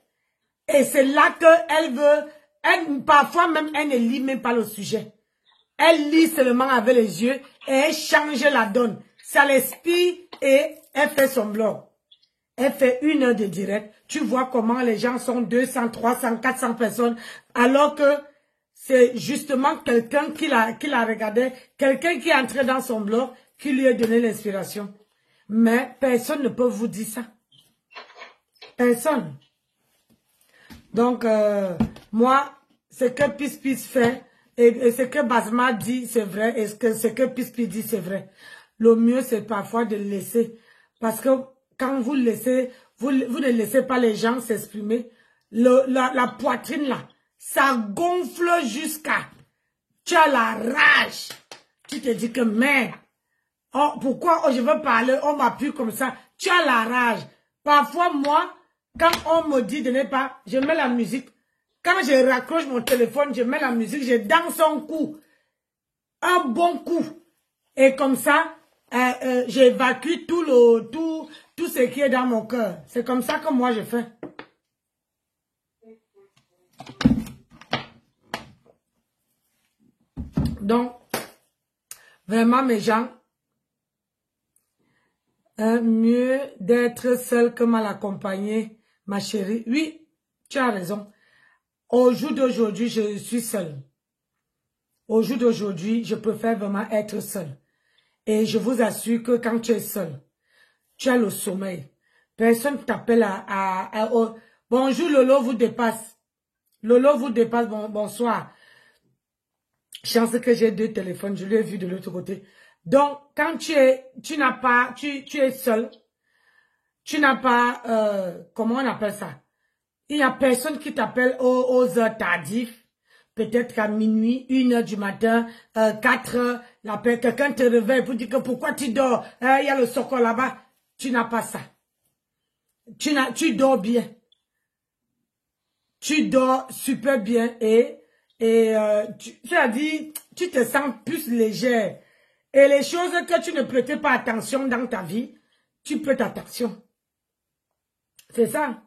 Et c'est là qu'elle veut, parfois même, elle ne lit même pas le sujet. Elle lit seulement avec les yeux et elle change la donne. Ça l'inspire et elle fait son blog. Elle fait 1 heure de direct. Tu vois comment les gens sont 200, 300, 400 personnes. Alors que c'est justement quelqu'un qui la regardait, quelqu'un qui est entré dans son blog, qui lui a donné l'inspiration. Mais personne ne peut vous dire ça. Personne. Donc, moi, ce que Pispis fait, et ce que Basma dit, c'est vrai, et ce que Pispis dit, c'est vrai. Le mieux, c'est parfois de laisser. Parce que quand vous laissez, vous ne laissez pas les gens s'exprimer, la poitrine là, ça gonfle jusqu'à... Tu as la rage. Tu te dis que, merde, oh, pourquoi je veux parler, on m'appuie comme ça. Tu as la rage. Parfois, moi, quand on me dit de ne pas, je mets la musique. Quand je raccroche mon téléphone, je mets la musique, je danse un coup. Un bon coup. Et comme ça, j'évacue tout ce qui est dans mon cœur. C'est comme ça que moi je fais. Donc, vraiment mes gens, mieux d'être seul que mal accompagné, ma chérie. Oui, tu as raison. Au jour d'aujourd'hui, je suis seule. Au jour d'aujourd'hui, je préfère vraiment être seule. Et je vous assure que quand tu es seule, tu as le sommeil. Personne ne t'appelle bonjour, Lolo vous dépasse. Lolo vous dépasse, bonsoir. Chance que j'ai 2 téléphones, je l'ai vu de l'autre côté. Donc, quand tu es seul, tu n'as pas, comment on appelle ça? Il n'y a personne qui t'appelle aux heures tardives. Peut-être qu'à minuit, 1 heure du matin, 4 heures, quelqu'un te réveille pour dire que pourquoi tu dors? Il y a le socor là-bas. Tu n'as pas ça. Tu dors bien. Tu dors super bien et tu as dit, tu te sens plus légère. Et les choses que tu ne prêtais pas attention dans ta vie, tu prêtes attention. C'est ça.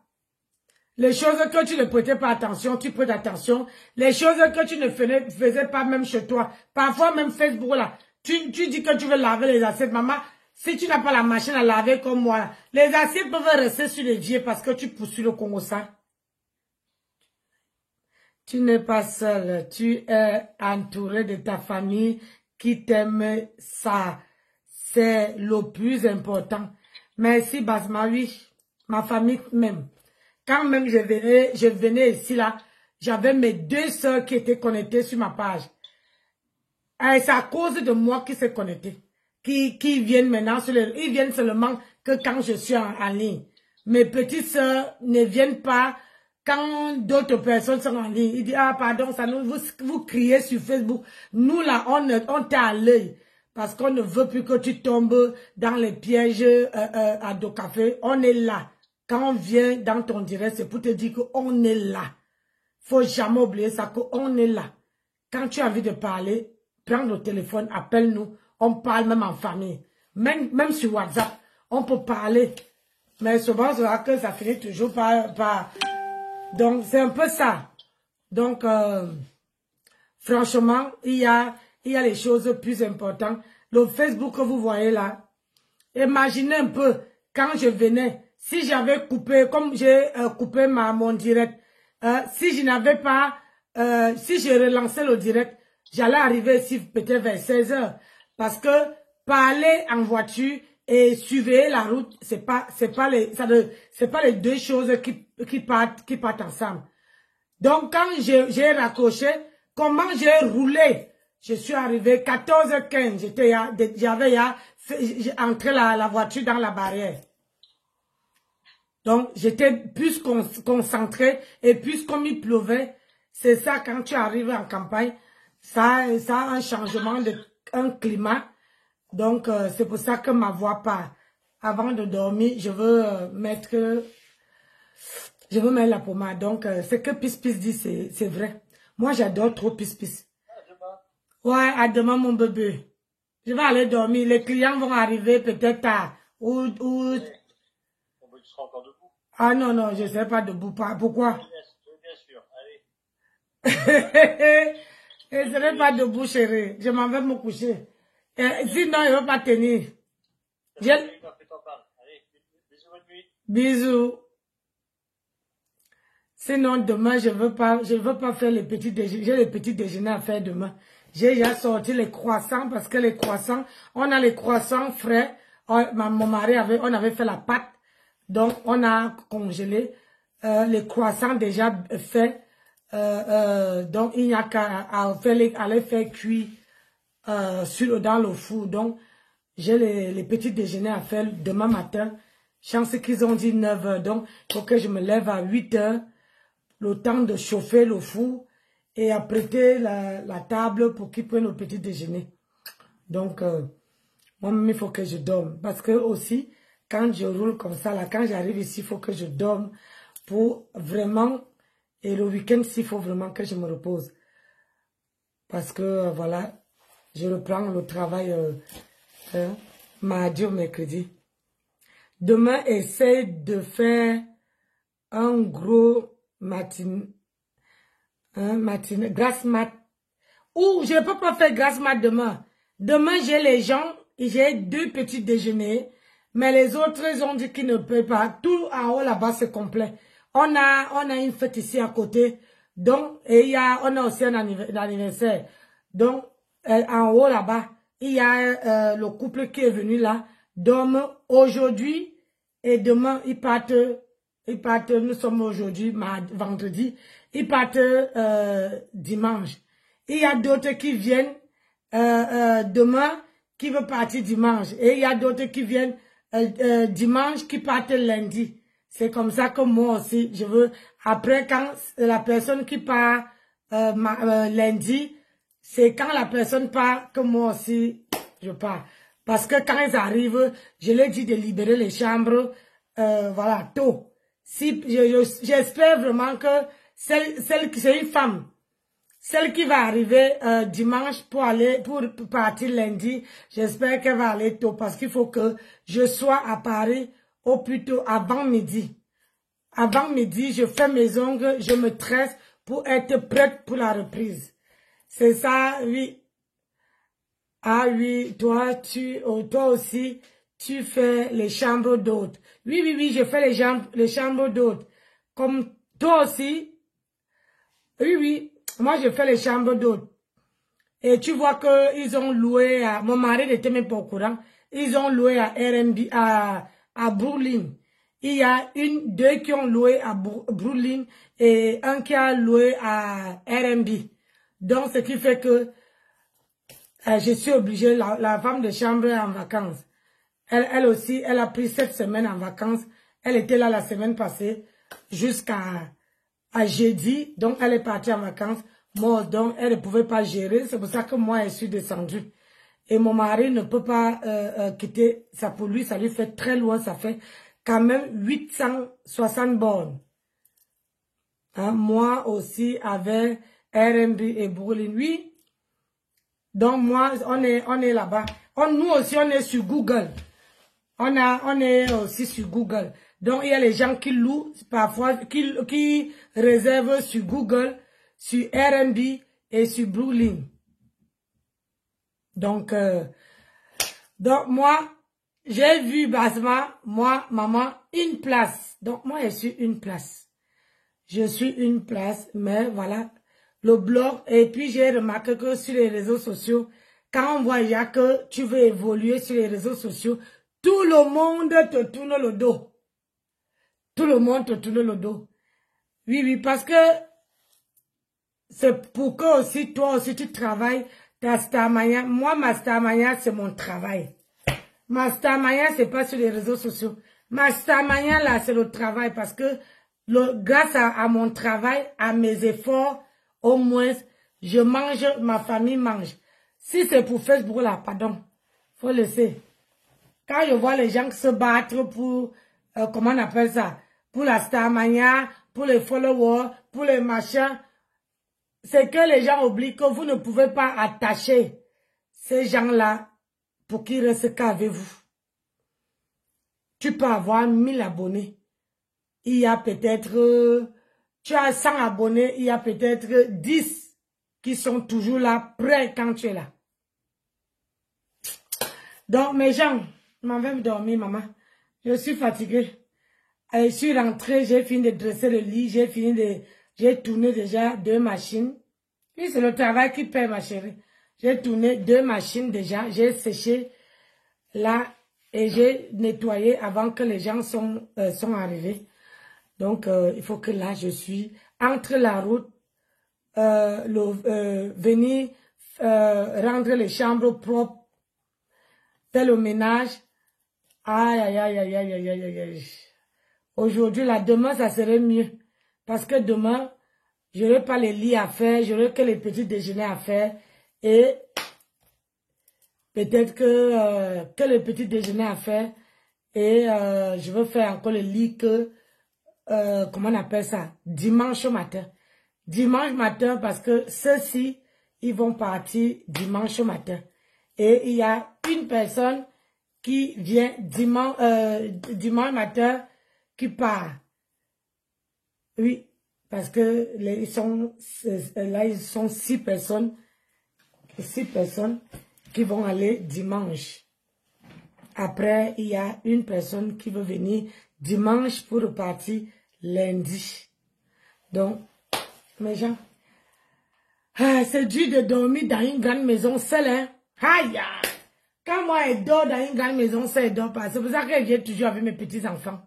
Les choses que tu ne prêtais pas attention, tu prêtes attention. Les choses que tu ne faisais pas même chez toi. Parfois même Facebook là. Tu dis que tu veux laver les assiettes. Maman, si tu n'as pas la machine à laver comme moi, les assiettes peuvent rester sur l'évier parce que tu poursuis le Congo ça. Tu n'es pas seul. Tu es entouré de ta famille qui t'aime. Ça, c'est le plus important. Merci Basma, oui. Ma famille même. Quand même je venais ici là, j'avais mes 2 sœurs qui étaient connectées sur ma page. Et c'est à cause de moi qui s'est connecté. Qui viennent maintenant sur les... Ils viennent seulement que quand je suis en ligne. Mes petites sœurs ne viennent pas quand d'autres personnes sont en ligne. Ils disent, ah pardon, ça nous, vous criez sur Facebook. Nous là, on t'est à l'œil. Parce qu'on ne veut plus que tu tombes dans les pièges à dos café. On est là. Quand on vient dans ton direct, c'est pour te dire qu'on est là. Faut jamais oublier ça, qu'on est là. Quand tu as envie de parler, prends le téléphone, appelle-nous. On parle même en famille. Même sur WhatsApp, on peut parler. Mais souvent, que ça finit toujours par... Donc, c'est un peu ça. Donc, franchement, il y a les choses plus importantes. Le Facebook que vous voyez là, imaginez un peu, quand je venais, si j'avais coupé, comme j'ai coupé mon direct, si je n'avais pas, si je relançais le direct, j'allais arriver ici peut-être vers 16 h. Parce que parler en voiture et surveiller la route, c'est pas les 2 choses qui partent ensemble. Donc, quand j'ai raccroché, comment j'ai roulé? Je suis arrivé 14h15. J'avais entré la voiture dans la barrière. Donc, j'étais plus concentré et plus comme il pleuvait, c'est ça quand tu arrives en campagne, ça a un changement un climat. Donc, c'est pour ça que ma voix part. Avant de dormir, je veux mettre la pommade. Donc, ce que Pis dit, c'est vrai. Moi, j'adore trop Pis. Ouais, à demain, mon bébé. Je vais aller dormir. Les clients vont arriver peut-être tard. Tu seras encore debout? Ah non, non, je ne serai pas debout. Pourquoi? Bien sûr, allez. Je ne serai pas debout, chérie. Je m'en vais me coucher. Sinon, il ne va pas tenir. Bisous. Sinon, demain, je veux pas faire les petits déjeuners. J'ai les petits déjeuners à faire demain. J'ai déjà sorti les croissants parce que les croissants, on a les croissants frais. Mon mari on avait fait la pâte. Donc, on a congelé les croissants déjà faits. Donc, il n'y a qu'à les faire cuire dans le four. Donc, j'ai les petits déjeuners à faire demain matin. Chance qu'ils ont dit 9 h. Donc, il faut que je me lève à 8 h. Le temps de chauffer le four et apprêter la table pour qu'ils prennent le petit déjeuner. Donc, moi-même, il faut que je dorme. Parce que aussi, quand je roule comme ça, là, quand j'arrive ici, il faut que je dorme pour vraiment... Et le week-end, il faut vraiment que je me repose. Parce que, voilà, je reprends le travail mardi ou mercredi. Demain, essaye de faire un gros grasse mat. Ou je ne peux pas faire grasse mat demain. Demain, j'ai les gens, j'ai 2 petits déjeuners. Mais les autres, ils ont dit qu'ils ne peuvent pas. Tout en haut là-bas, c'est complet. On a une fête ici à côté. Donc, et on a aussi un anniversaire. Donc, en haut là-bas, il y a le couple qui est venu là. Donc, aujourd'hui et demain, ils partent, nous sommes aujourd'hui, vendredi. Ils partent dimanche. Il y a d'autres qui viennent demain, qui veulent partir dimanche. Et il y a d'autres qui viennent dimanche, qui partent lundi. C'est comme ça que moi aussi, je veux. Après, quand la personne qui part lundi, c'est quand la personne part que moi aussi, je pars. Parce que quand ils arrivent, je leur dis de libérer les chambres, voilà, tôt. Si, j'espère vraiment que celle qui c'est une femme, celle qui va arriver dimanche pour partir lundi, j'espère qu'elle va aller tôt parce qu'il faut que je sois à Paris au plus tôt avant midi. Avant midi, je fais mes ongles, je me tresse pour être prête pour la reprise. C'est ça, oui. Ah oui, toi aussi, tu fais les chambres d'hôtes. Oui, je fais les chambres d'hôtes. Comme toi aussi. Oui, moi je fais les chambres d'hôtes. Et tu vois que ils ont loué mon mari n'était même pas au courant. Ils ont loué à Airbnb, à Brooklyn. il y a deux qui ont loué à Brooklyn et un qui a loué à R&B. Donc, ce qui fait que je suis obligée, la femme de chambre est en vacances. Elle aussi, elle a pris 7 semaines en vacances. Elle était là la semaine passée jusqu'à jeudi. Donc, elle est partie en vacances. Moi, donc, elle ne pouvait pas gérer. C'est pour ça que moi, je suis descendue. Et mon mari ne peut pas quitter ça pour lui. Ça lui fait très loin. Ça fait quand même 860 bornes. Hein, moi aussi, avec R&B et Brooklyn. Oui. Donc, moi, on est là-bas. Nous aussi, on est sur Google. On est aussi sur Google. Donc, il y a les gens qui louent, parfois, qui réservent sur Google, sur R&B et sur Brooklyn. Donc moi, j'ai vu Basma, moi, maman, une place. Donc, moi, je suis une place. Je suis une place, mais voilà, le blog. Et puis, j'ai remarqué que sur les réseaux sociaux, quand on voit déjà que tu veux évoluer sur les réseaux sociaux, tout le monde te tourne le dos. Tout le monde te tourne le dos. Oui, oui, parce que c'est pour que aussi, toi aussi, tu travailles ta Starmania. Moi, ma Starmania, c'est mon travail. Ma Starmania, c'est pas sur les réseaux sociaux. Ma Starmania, là, c'est le travail parce que grâce à mon travail, à mes efforts, au moins, je mange, ma famille mange. Si c'est pour Facebook, là, pardon, faut laisser. Quand je vois les gens se battre pour, comment on appelle ça, pour la Starmania, pour les followers, pour les machins, c'est que les gens oublient que vous ne pouvez pas attacher ces gens-là pour qu'ils restent qu'avec vous. Tu peux avoir 1000 abonnés. Il y a peut-être, tu as 100 abonnés, il y a peut-être 10 qui sont toujours là, prêts quand tu es là. Donc, mes gens, je m'en vais me dormir, maman. Je suis fatiguée. Je suis rentrée, j'ai fini de dresser le lit, j'ai tourné déjà 2 machines. Oui, c'est le travail qui paie, ma chérie. J'ai tourné 2 machines déjà, j'ai séché là et j'ai nettoyé avant que les gens sont arrivés. Donc, il faut que là, je suis entre la route, venir rendre les chambres propres, faire le ménage. Aïe, aïe, aïe, aïe, aïe, aïe, aïe, aïe. Aujourd'hui, là, demain, ça serait mieux. Parce que demain, je n'aurai pas les lits à faire, je n'aurai que les petits déjeuners à faire. Et peut-être que les petits déjeuners à faire. Et je veux faire encore les lits que, comment on appelle ça, dimanche matin. Dimanche matin, parce que ceux-ci, ils vont partir dimanche matin. Et il y a une personne qui vient dimanche matin, qui part. Oui, parce que ils sont 6 personnes. 6 personnes qui vont aller dimanche. Après, il y a une personne qui veut venir dimanche pour repartir lundi. Donc, mes gens, c'est dur de dormir dans une grande maison seule, hein. Aïe! Quand moi, je dors dans une grande maison seule, je dors pas. C'est pour ça que je viens toujours avec mes petits-enfants.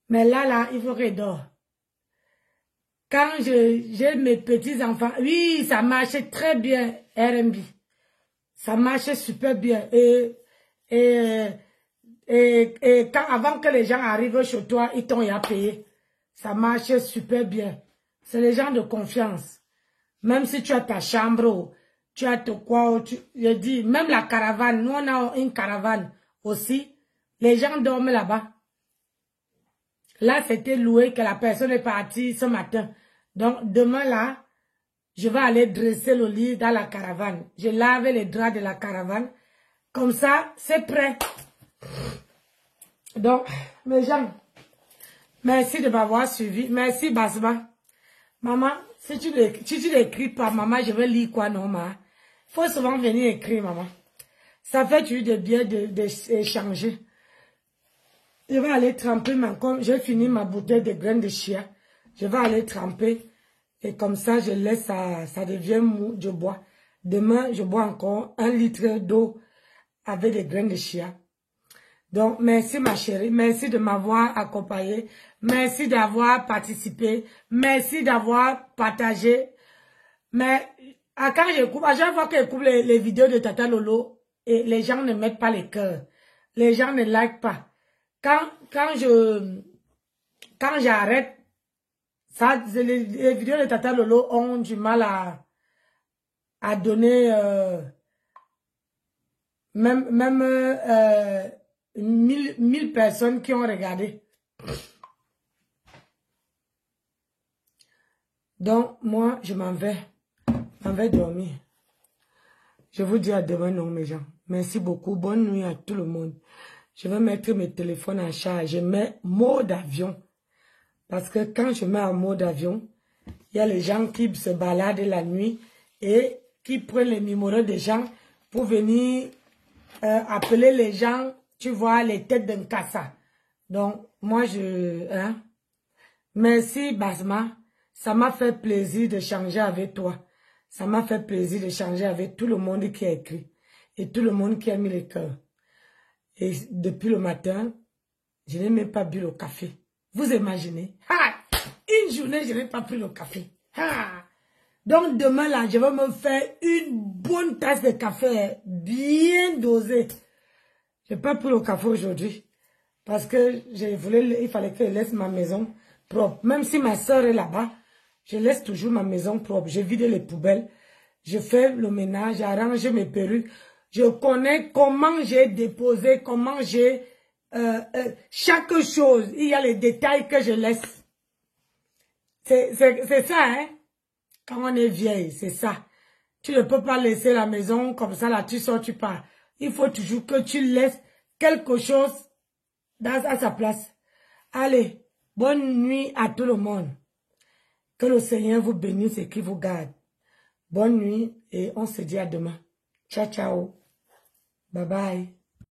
Mais là, il faut que je dors. Quand j'ai mes petits-enfants, oui, ça marchait très bien, R&B. Ça marchait super bien. Et avant que les gens arrivent chez toi, ils t'ont payé. Ça marchait super bien. C'est les gens de confiance. Même si tu as ta chambre, tu as quoi, je dis, même la caravane, nous on a une caravane aussi. Les gens dorment là-bas. Là, c'était loué que la personne est partie ce matin. Donc, demain là, je vais aller dresser le lit dans la caravane. Je lave les draps de la caravane. Comme ça, c'est prêt. Donc, mes gens, merci de m'avoir suivi. Merci, Basma. Maman, si tu l'écris pas, maman, je vais lire quoi, non, maman? Il faut souvent venir écrire, maman. Ça fait du bien d'échanger. Je vais aller tremper, comme j'ai fini ma bouteille de graines de chia. Je vais aller tremper. Et comme ça, je laisse ça devient mou, je bois. Demain, je bois encore 1 litre d'eau avec des graines de chia. Donc, merci ma chérie. Merci de m'avoir accompagné. Merci d'avoir participé. Merci d'avoir partagé. Mais quand j'écoute, à chaque fois que j'écoute les vidéos de Tata Lolo, et les gens ne mettent pas les cœurs. Les gens ne like pas. Quand j'arrête, ça, les vidéos de Tata Lolo ont du mal à donner même 1000 personnes qui ont regardé. Donc, moi, je m'en vais dormir. Je vous dis à demain, non, mes gens. Merci beaucoup. Bonne nuit à tout le monde. Je vais mettre mes téléphones en charge. Je mets mode avion. Parce que quand je mets en mode avion, il y a les gens qui se baladent la nuit et qui prennent les numéros des gens pour venir appeler les gens, tu vois, les têtes d'un cassa. Donc, moi, merci, Basma. Ça m'a fait plaisir de changer avec toi. Ça m'a fait plaisir de changer avec tout le monde qui a écrit. Et tout le monde qui a mis le cœur. Et depuis le matin, je n'ai même pas bu le café. Vous imaginez? Une journée, je n'ai pas pris le café. Donc demain, là, je vais me faire une bonne tasse de café bien dosée. Je n'ai pas pris le café aujourd'hui. Parce que il fallait que je laisse ma maison propre. Même si ma soeur est là-bas, je laisse toujours ma maison propre. Je vide les poubelles. Je fais le ménage, j'arrange mes perruques. Je connais comment j'ai déposé, comment j'ai... chaque chose, il y a les détails que je laisse. C'est ça, hein? Quand on est vieille, c'est ça. Tu ne peux pas laisser la maison comme ça, là, tu sors, tu pars. Il faut toujours que tu laisses quelque chose à sa place. Allez, bonne nuit à tout le monde. Que le Seigneur vous bénisse et qu'il vous garde. Bonne nuit et on se dit à demain. Ciao, ciao. Bye bye.